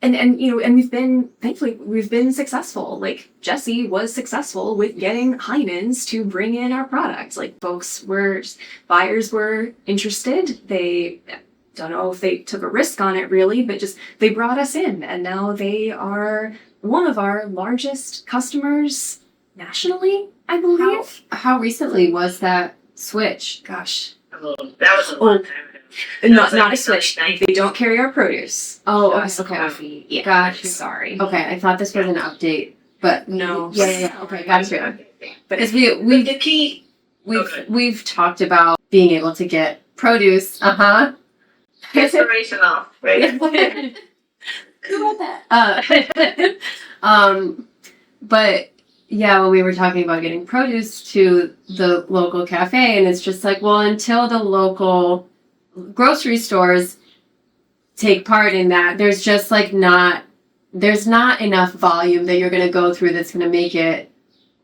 and we've been successful. Like Jessie was successful with getting Heinen's to bring in our product. Like buyers were interested. They don't know if they took a risk on it really, but just they brought us in, and now they are one of our largest customers nationally, I believe. How recently was that switch? Gosh. Oh, that was a long time ago. Not a switch. They don't carry our produce. Oh, Just okay. coffee. Yeah. Gotcha. Sorry. Okay, I thought this was an update, but No. Yeah. Okay, gotcha. But Because The key. we've talked about being able to get produce. Inspirational, right? who wrote that? But yeah, when we were talking about getting produce to the local cafe, and it's just like, well, until the local grocery stores take part in that, there's just like there's not enough volume that you're going to go through that's going to make it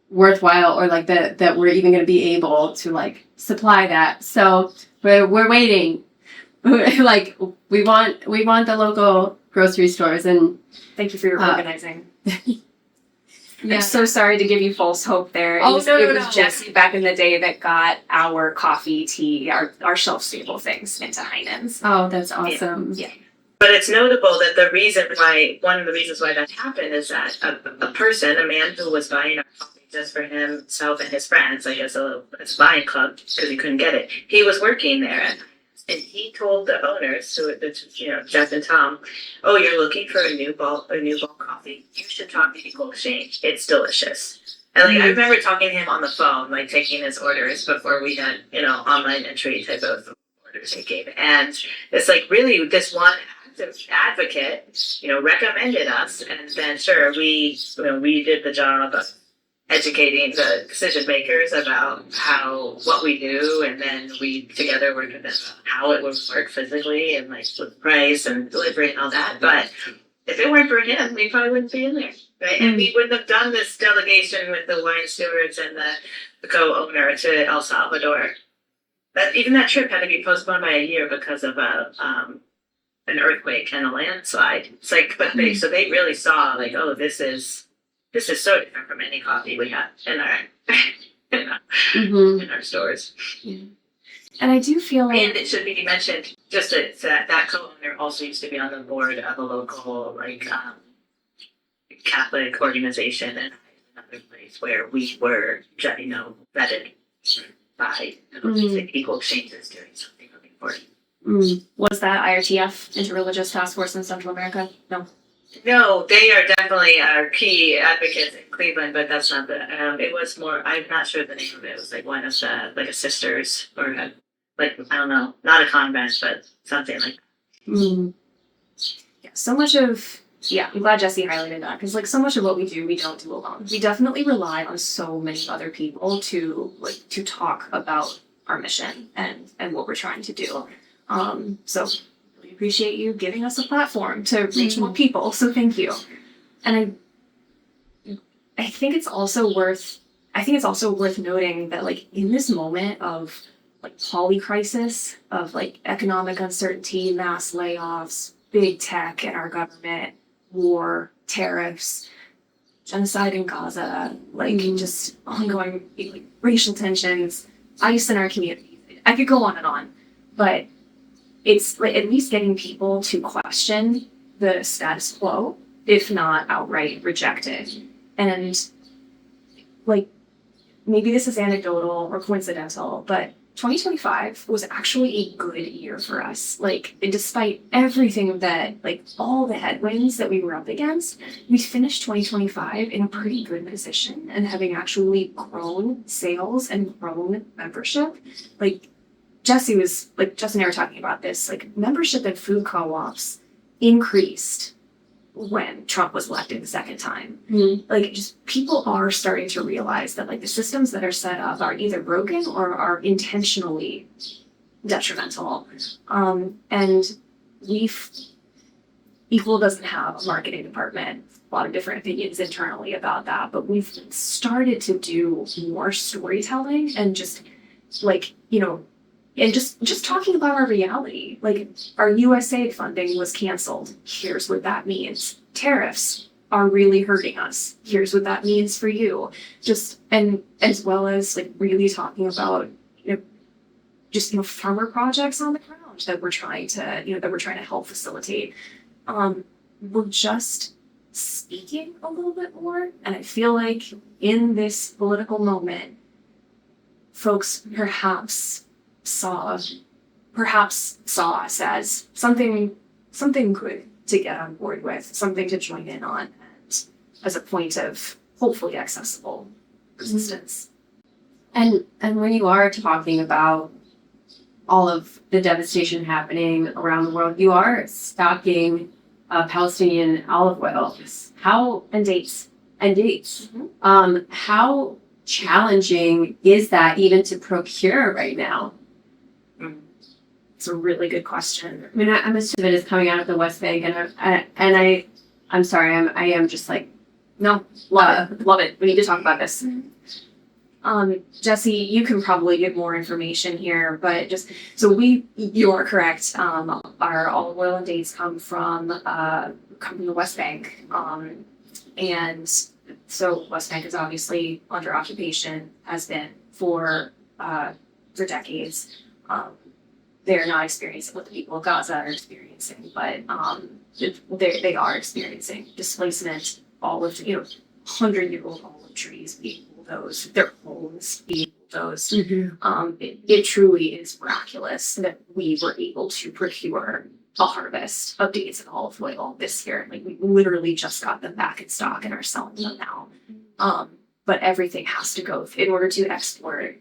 worthwhile, or like that we're even going to be able to like supply that. So we're waiting. Like we want the local grocery stores, and Thank you for your organizing. yeah. I'm so sorry to give you false hope there. It was Jessie back in the day that got our coffee, tea, our shelf-stable things into Heinen's. Oh, that's awesome. Yeah. But it's notable that one of the reasons why that happened is that a man who was buying our coffee just for himself and his friends, like as a buying club because he couldn't get it, he was working there. And he told the owners, Jeff and Tom, "Oh, you're looking for a new bulk coffee? You should talk to Equal Exchange. It's delicious." And like I remember talking to him on the phone, like taking his orders before we had online entry type of orders taking. And it's like really this one advocate, recommended us, and then sure we did the job of educating the decision makers about what we do, and then we together worked with them about how it would work physically and like with price and delivery and all that. But if it weren't for him, we probably wouldn't be in there, right? And we wouldn't have done this delegation with the wine stewards and the co-owner to El Salvador. Even that trip had to be postponed by a year because of an earthquake and a landslide. It's like, but they really saw like, oh, this is so different from any coffee we have in our in our stores. Yeah. And I do feel like, and it should be mentioned just that co-owner also used to be on the board of a local Catholic organization and another place where we were vetted by Equal Exchanges doing something really important. Was that IRTF, Interreligious Task Force in Central America? No. No, they are definitely our key advocates in Cleveland, but that's not it was more, I'm not sure the name of it. It was like one of a sisters or I don't know, not a convent, but something like that. Yeah, so much of, I'm glad Jessie highlighted that, because so much of what we do, we don't do alone. We definitely rely on so many other people to talk about our mission and what we're trying to do. So really appreciate you giving us a platform to reach more people. So thank you. And I think it's also worth noting that like in this moment of like polycrisis, of like economic uncertainty, mass layoffs, big tech and our government, war, tariffs, genocide in Gaza, like just ongoing like, racial tensions, ICE in our community. I could go on, but it's like at least getting people to question the status quo, if not outright reject it. And like maybe this is anecdotal or coincidental, but 2025 was actually a good year for us. Like, despite everything that, like, all the headwinds that we were up against, we finished 2025 in a pretty good position and having actually grown sales and grown membership. Like, Jessie and I were talking about this, like, membership in food co-ops increased when Trump was elected the second time. Like, just people are starting to realize that like the systems that are set up are either broken or are intentionally detrimental. And Equal doesn't have a marketing department. A lot of different opinions internally about that, but we've started to do more storytelling and just like, you know, and just talking about our reality. Like our USAID funding was canceled. Here's what that means. Tariffs are really hurting us. Here's what that means for you. Just and as well as like really talking about farmer projects on the ground that we're trying to help facilitate. We're just speaking a little bit more, and I feel like in this political moment, folks perhaps saw us as something good to get on board with, something to join in on, and as a point of hopefully accessible resistance. And when you are talking about all of the devastation happening around the world, you are stocking Palestinian olive oil. How And dates. how challenging is that even to procure right now? It's a really good question. I mean, I'm assuming it is coming out of the West Bank, and I'm sorry, I am just like, No, love it. We need to talk about this. Jessie, you can probably get more information here, but you are correct. Our olive oil and dates come from the West Bank, and so West Bank is obviously under occupation, has been for decades. They're not experiencing what the people of Gaza are experiencing, but they are experiencing displacement. All of 100-year-old olive trees being bulldozed, their homes being bulldozed. It truly is miraculous that we were able to procure a harvest of dates and olive oil this year. Like we literally just got them back in stock and are selling them now. But everything has to go in order to export.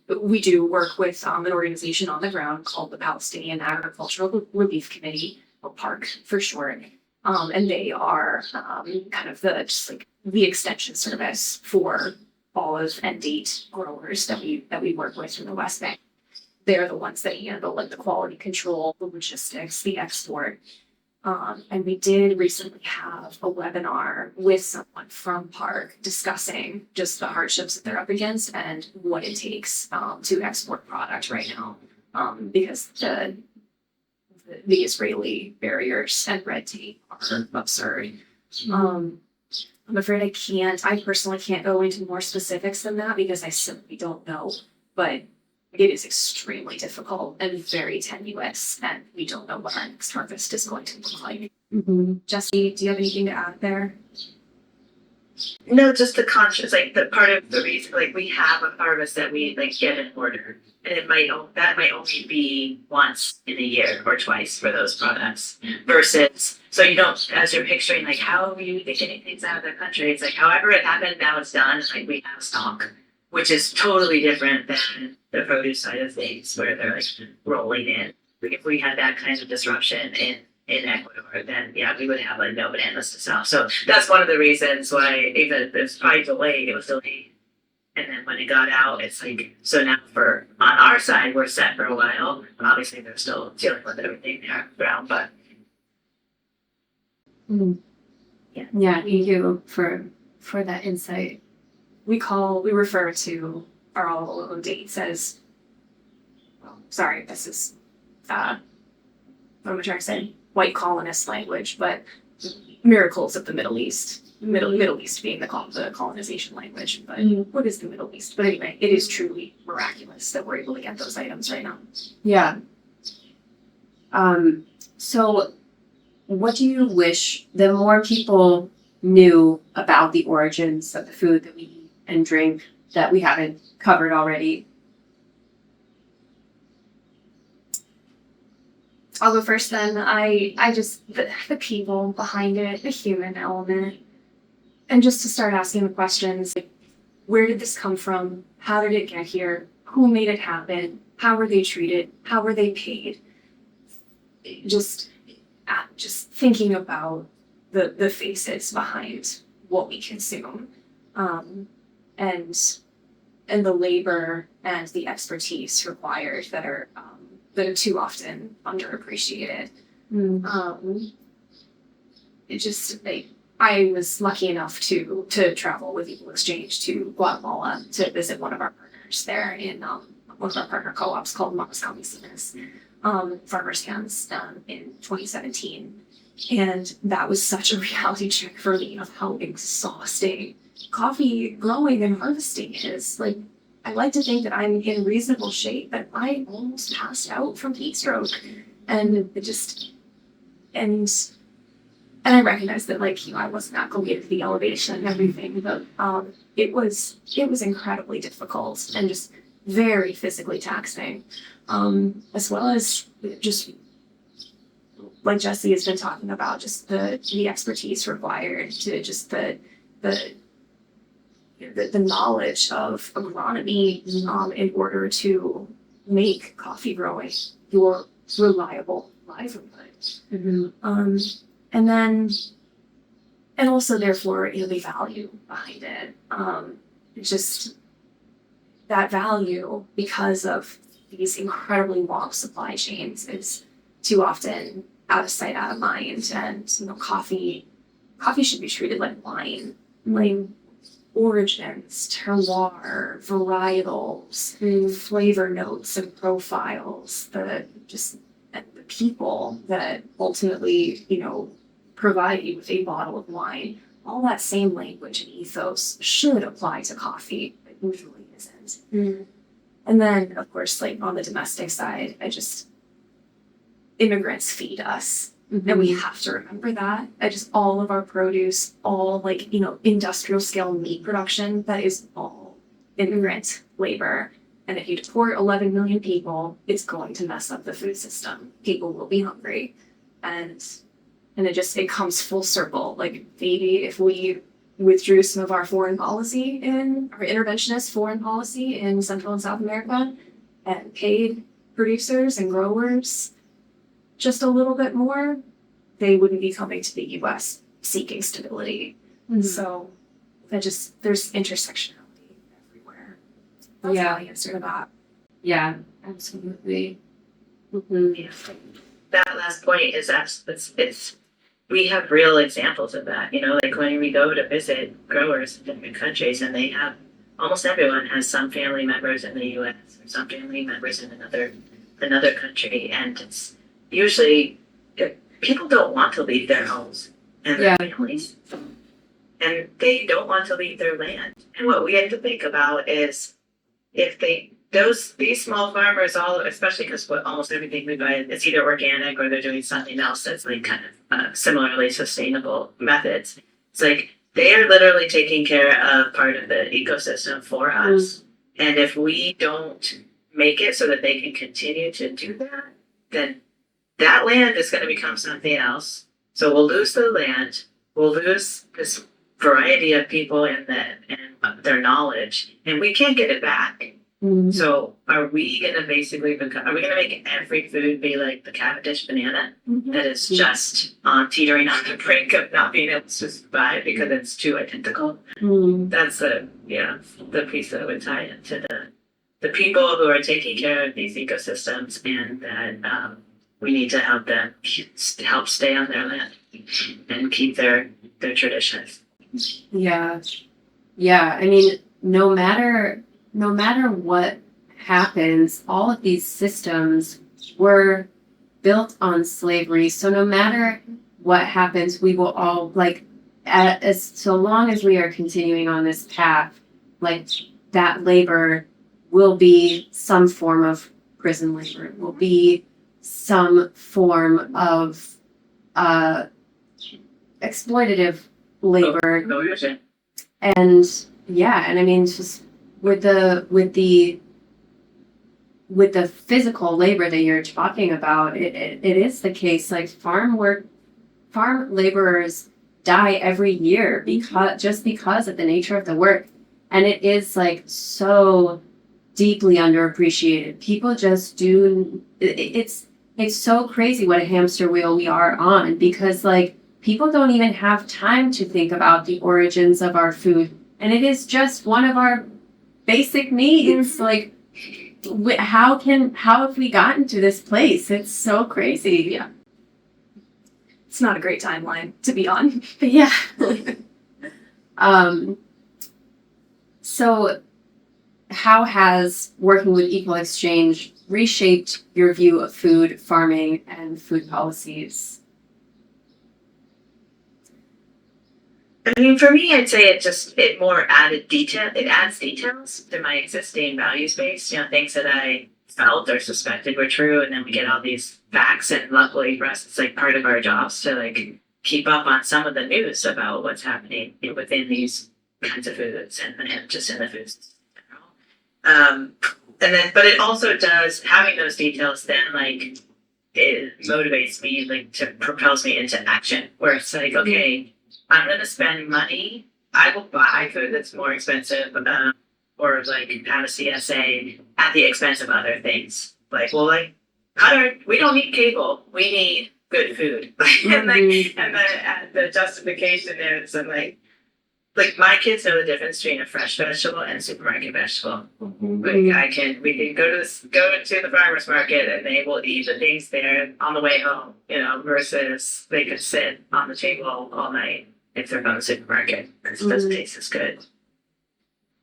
We do work with an organization on the ground called the Palestinian Agricultural Relief Committee, or PARC for short. And they are kind of the extension service for olive and date growers that we work with in the West Bank. They're the ones that handle like the quality control, the logistics, the export. And we did recently have a webinar with someone from PARC discussing just the hardships that they're up against and what it takes to export product right now. Because the Israeli barriers and red tape are absurd. I'm afraid I personally can't go into more specifics than that because I simply don't know. But it is extremely difficult and very tenuous, and we don't know what our next harvest is going to look like. Jessie, do you have anything to add there? No, just the conscious, like the part of the reason, like we have a harvest that we like get in order, and that might only be once in a year or twice for those products. Versus, so you don't, as you're picturing, like how are you getting things out of the country? It's like however it happened, now it's done. Like we have stock, which is totally different than the produce side of things, where they're like rolling in. If we had that kind of disruption in Ecuador, then yeah, we would have like no bananas to sell. So that's one of the reasons why, even if it's probably delayed, it was delayed And then when it got out, it's like, so now on our side, we're set for a while. Obviously, they're still dealing with everything around, but Yeah, thank you for that insight. We refer to our all dates as, well, sorry, this is, what am I trying to say? White colonist language, but miracles of the Middle East. Middle East being the colonization language, but what is the Middle East? But anyway, it is truly miraculous that we're able to get those items right now. Yeah. So what do you wish the more people knew about the origins of the food that we eat and drink that we haven't covered already? I'll go first then. I just, the people behind it, the human element, and just to start asking the questions, like, where did this come from? How did it get here? Who made it happen? How were they treated? How were they paid? Just thinking about the faces behind what we consume, and the labor and the expertise required that are too often underappreciated. It just, I was lucky enough to travel with Equal Exchange to Guatemala to visit one of our partners there in one of our partner co-ops called Myszka farmer stands in 2017. And that was such a reality check for me of how exhausting coffee growing and harvesting is. Like, I like to think that I'm in reasonable shape, but I almost passed out from heat stroke. And it just, and I recognized that, like, I wasn't acclimated to the elevation and everything, but it was incredibly difficult and just very physically taxing, as well as just, like Jessie has been talking about, just the expertise required to just the knowledge of agronomy in order to make coffee growing your reliable livelihood. And also therefore, the value behind it. It's just that value, because of these incredibly long supply chains, is too often out of sight, out of mind. And coffee should be treated like wine, like origins, terroir, varietals, flavor notes and profiles, and the people that ultimately, provide you with a bottle of wine. All that same language and ethos should apply to coffee, but usually isn't. And then, of course, like on the domestic side, immigrants feed us. And we have to remember that. All of our produce, all industrial scale meat production, that is all immigrant labor. And if you deport 11 million people, it's going to mess up the food system. People will be hungry. And it comes full circle. Like, maybe if we withdrew some of our interventionist foreign policy in Central and South America and paid producers and growers just a little bit more, they wouldn't be coming to the US seeking stability. So there's intersectionality everywhere. That's how I answer to that. Yeah, absolutely. Yeah. That last point is it's we have real examples of that. Like when we go to visit growers in different countries, and almost everyone has some family members in the U.S. or some family members in another country, and it's usually people don't want to leave their homes and their families, and they don't want to leave their land. And what we have to think about is if these small farmers, especially because almost everything we buy is either organic or they're doing something else that's like kind of similarly sustainable methods. It's like they are literally taking care of part of the ecosystem for us. And if we don't make it so that they can continue to do that, then that land is going to become something else. So we'll lose the land. We'll lose this variety of people and their knowledge, and we can't get it back. Mm. So are we gonna basically are we gonna make every food be like the Cavendish banana that is just teetering on the brink of not being able to survive because it's too identical? Mm. That's the piece that would tie into the people who are taking care of these ecosystems, and that we need to help them help stay on their land and keep their traditions. Yeah. Yeah. I mean, no matter what happens, all of these systems were built on slavery. So no matter what happens, we will all as so long as we are continuing on this path, like that labor will be some form of prison labor. It will be some form of exploitative labor. Go your thing. And yeah, and I mean, just with the physical labor that you're talking about, it is the case. Like farm laborers die every year because of the nature of the work, and it is like so deeply underappreciated. People just do. It's so crazy what a hamster wheel we are on, because like people don't even have time to think about the origins of our food, and it is just one of our basic needs. Like, how have we gotten to this place? It's so crazy. Yeah. It's not a great timeline to be on. But yeah. So how has working with Equal Exchange reshaped your view of food, farming, and food policies? I mean, for me, I'd say it more added detail. It adds details to my existing value space. Things that I felt or suspected were true, and then we get all these facts. And luckily for us, it's like part of our jobs to like keep up on some of the news about what's happening within these kinds of foods and just in the foods in general. But it also does, having those details then like it motivates me, like propels me into action, where it's like, okay, I'm going to spend money. I will buy food that's more expensive, or like have a CSA at the expense of other things. Like, well, like, we don't need cable. We need good food. and the justification there is like my kids know the difference between a fresh vegetable and a supermarket vegetable. Like we can go to the farmer's market and they will eat the things there on the way home, versus they could sit on the table all night if they're going to the supermarket. It doesn't taste as good.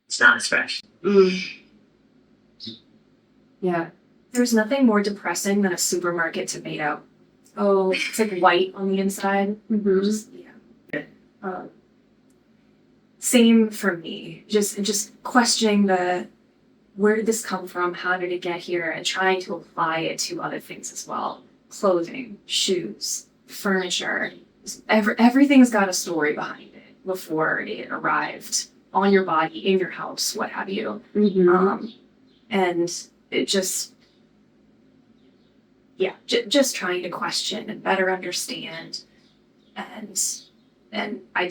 It's not as fresh. Yeah. There's nothing more depressing than a supermarket tomato. Oh, It's like white on the inside. Just, yeah. Same for me. Just questioning where did this come from? How did it get here? And trying to apply it to other things as well. Clothing, shoes, furniture. Everything's got a story behind it before it arrived on your body, in your house, what have you. And it just trying to question and better understand. And I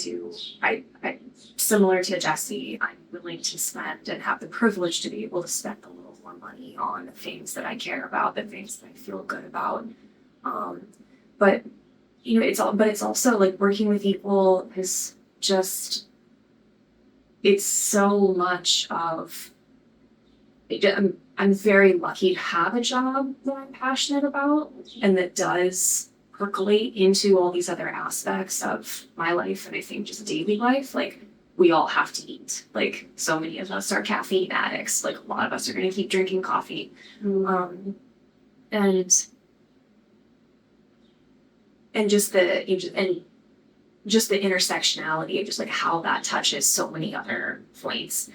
similar to Jessie, I'm willing to spend and have the privilege to be able to spend a little more money on the things that I care about, the things that I feel good about. But it's also like working with Equal is just, it's so much of, I'm very lucky to have a job that I'm passionate about and that does percolate into all these other aspects of my life and I think just daily life. Like, we all have to eat. Like, so many of us are caffeine addicts. Like, a lot of us are going to keep drinking coffee. And just the intersectionality of just like how that touches so many other points,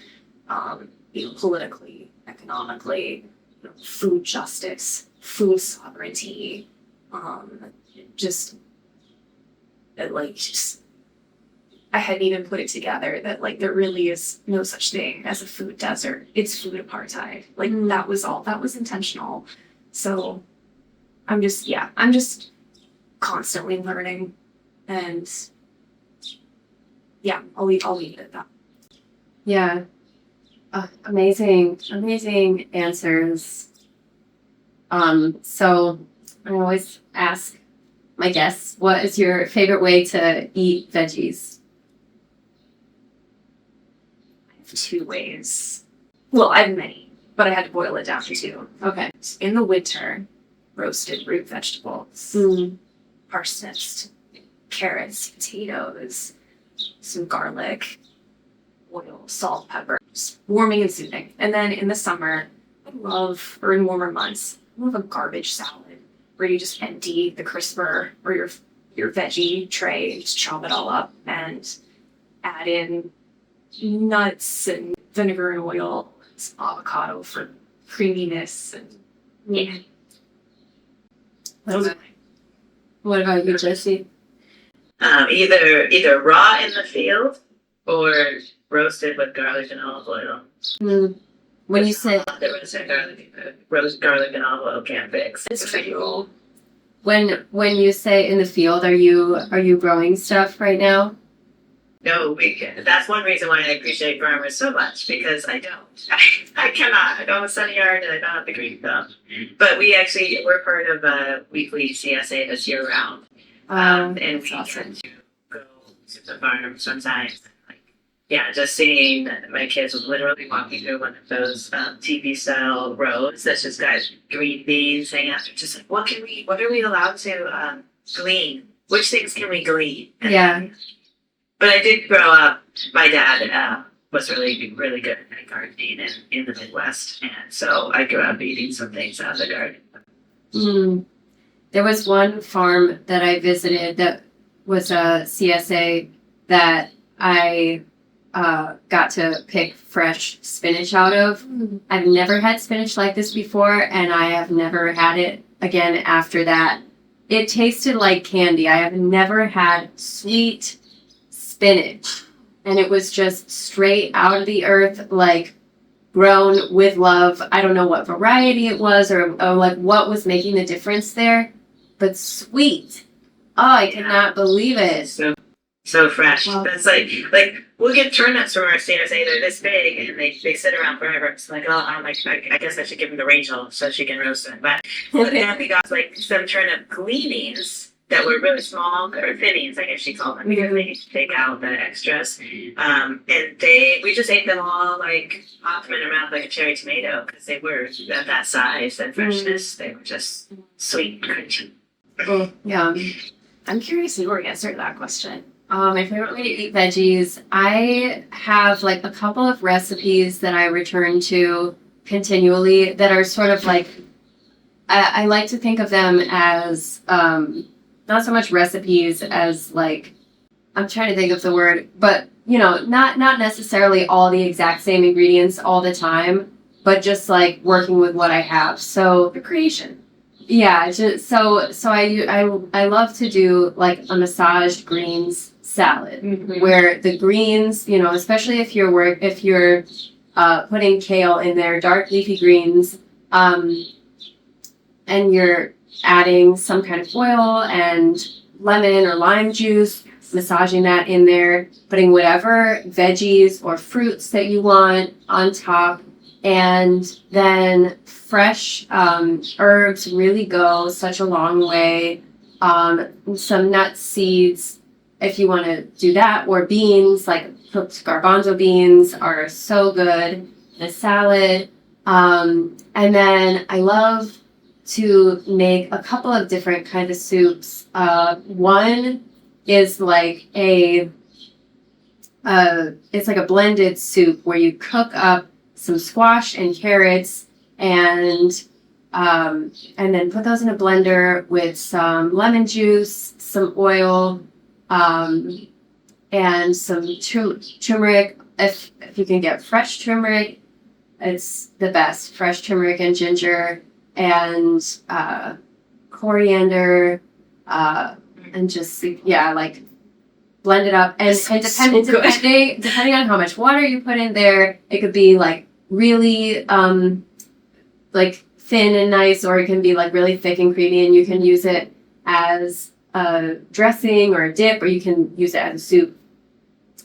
politically, economically, food justice, food sovereignty, I hadn't even put it together that like there really is no such thing as a food desert. It's food apartheid. Like that was intentional. So I'm just constantly learning, and yeah, I'll leave it at that. Yeah. Amazing answers. So I always ask my guests, what is your favorite way to eat veggies? I have two ways. Well, I have many, but I had to boil it down to two. Okay. In the winter, roasted root vegetables, parsnips, carrots, potatoes, some garlic, oil, salt, pepper. Just warming and soothing. And then in the summer, or in warmer months, I love a garbage salad where you just empty the crisper or your veggie tray and just chop it all up and add in nuts and vinegar and oil, some avocado for creaminess, and yeah. Those are What about you, Jessie? Either raw in the field or roasted with garlic and olive oil. When you say The roast garlic and olive oil can't fix. it's pretty cool. when you say in the field, are you growing stuff right now? No, that's one reason why I appreciate farmers so much, because I don't. I cannot. I don't have a sunny yard and I don't have the green thumb. But we're part of a weekly CSA that's year round. And we awesome. get to go to the farm sometimes. Just seeing my kids was literally walking through one of those TV style roads that's just got green beans hanging out. They're just like, what are we allowed to glean? Which things can we glean? Yeah. But I did grow up. My dad was really, really good at gardening in the Midwest, and so I grew up eating some things out of the garden. There was one farm that I visited that was a CSA that I got to pick fresh spinach out of. I've never had spinach like this before, and I have never had it again after that. It tasted like candy. I have never had sweet spinach, and it was just straight out of the earth, like grown with love. I don't know what variety it was or like what was making the difference there, but sweet. Oh, I cannot believe it. So fresh. Wow. That's like we'll get turnips from our CSA. They're this big and they sit around forever. It's like, oh, I guess I should give them to Rachel so she can roast them. But then we got like some turnip gleanings that were really small, or thinnings, I guess she called them, because they need to take out the extras. And we just ate them all, like popped them in our mouth like a cherry tomato, because they were at that size and freshness. They were just sweet and crunchy. Yeah. I'm curious your answer to that question. My favorite way to eat veggies, I have like a couple of recipes that I return to continually that are sort of like, I like to think of them as not so much recipes as like, I'm trying to think of the word, but not necessarily all the exact same ingredients all the time, but just like working with what I have. So The creation. yeah, just so I love to do like a massaged greens salad where the greens, especially if you're putting kale in there, dark leafy greens, and you're adding some kind of oil and lemon or lime juice, massaging that in there, putting whatever veggies or fruits that you want on top, and then fresh herbs really go such a long way. Some nuts, seeds, if you want to do that, or beans, like cooked garbanzo beans are so good in a salad. And then I love to make a couple of different kinds of soups. One is like it's like a blended soup where you cook up some squash and carrots and then put those in a blender with some lemon juice, some oil, and some turmeric. If you can get fresh turmeric, it's the best. Fresh turmeric and ginger and coriander, and just like blend it up. And depending on how much water you put in there, it could be like really like thin and nice, or it can be like really thick and creamy, and you can use it as a dressing or a dip, or you can use it as a soup.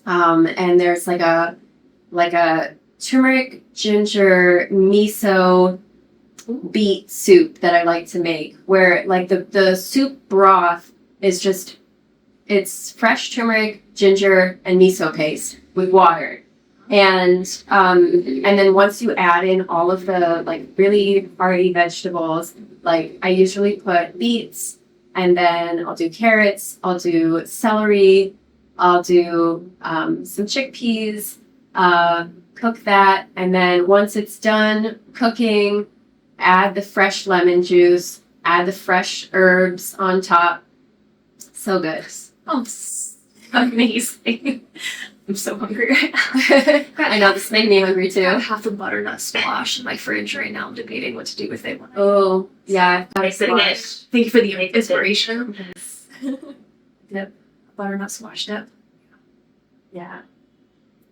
And there's like a turmeric, ginger, miso, beet soup that I like to make, where like the soup broth is just, it's fresh turmeric, ginger, and miso paste with water. And then once you add in all of the like really hearty vegetables, like I usually put beets, and then I'll do carrots, I'll do celery, I'll do some chickpeas, cook that, and then once it's done cooking, add the fresh lemon juice, add the fresh herbs on top. So good. Oh, amazing. I'm so hungry right now. I know, this made me hungry I too. have the butternut squash in my fridge right now. I'm debating what to do with it. Oh, yeah. Nice to get. Thank you for the Make it inspiration. Dip. Butternut squash dip. Yeah.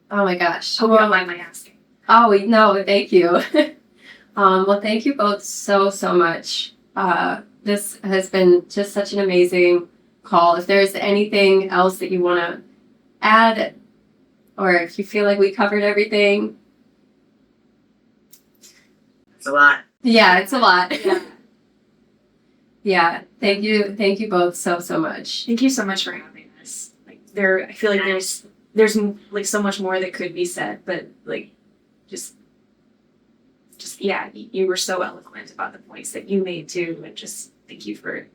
Oh my gosh. Hope you don't mind my asking. Oh, no, thank you. Well, thank you both so much. This has been just such an amazing call. If there's anything else that you want to add, or if you feel like we covered everything. It's a lot. Yeah, it's a lot. Yeah. Thank you both so much. Thank you so much for having us. Like I feel like there's like so much more that could be said, but like just yeah, you were so eloquent about the points that you made too, and just thank you for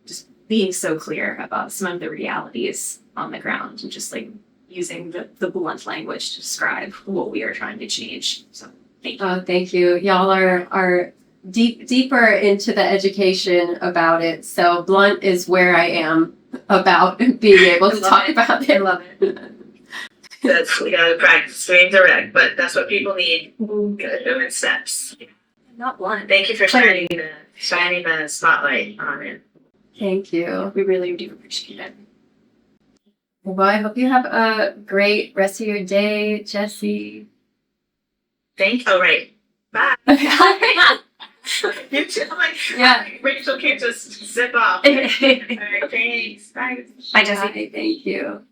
just being so clear about some of the realities on the ground and just like using the blunt language to describe what we are trying to change. So thank you. Oh, thank you. Y'all are deeper into the education about it. So blunt is where I am about being able to talk about it. I love it. That's, we gotta practice being direct, but that's what people need. Gotta do it in steps. Not blunt. Thank you for shining the spotlight on it. Thank you. We really do appreciate it. Well, I hope you have a great rest of your day, Jessie. Oh, right. Bye. You too. I'm like, Yeah. Rachel can't just zip off. All right, thanks. Bye. Bye, Jessie. Bye, thank you.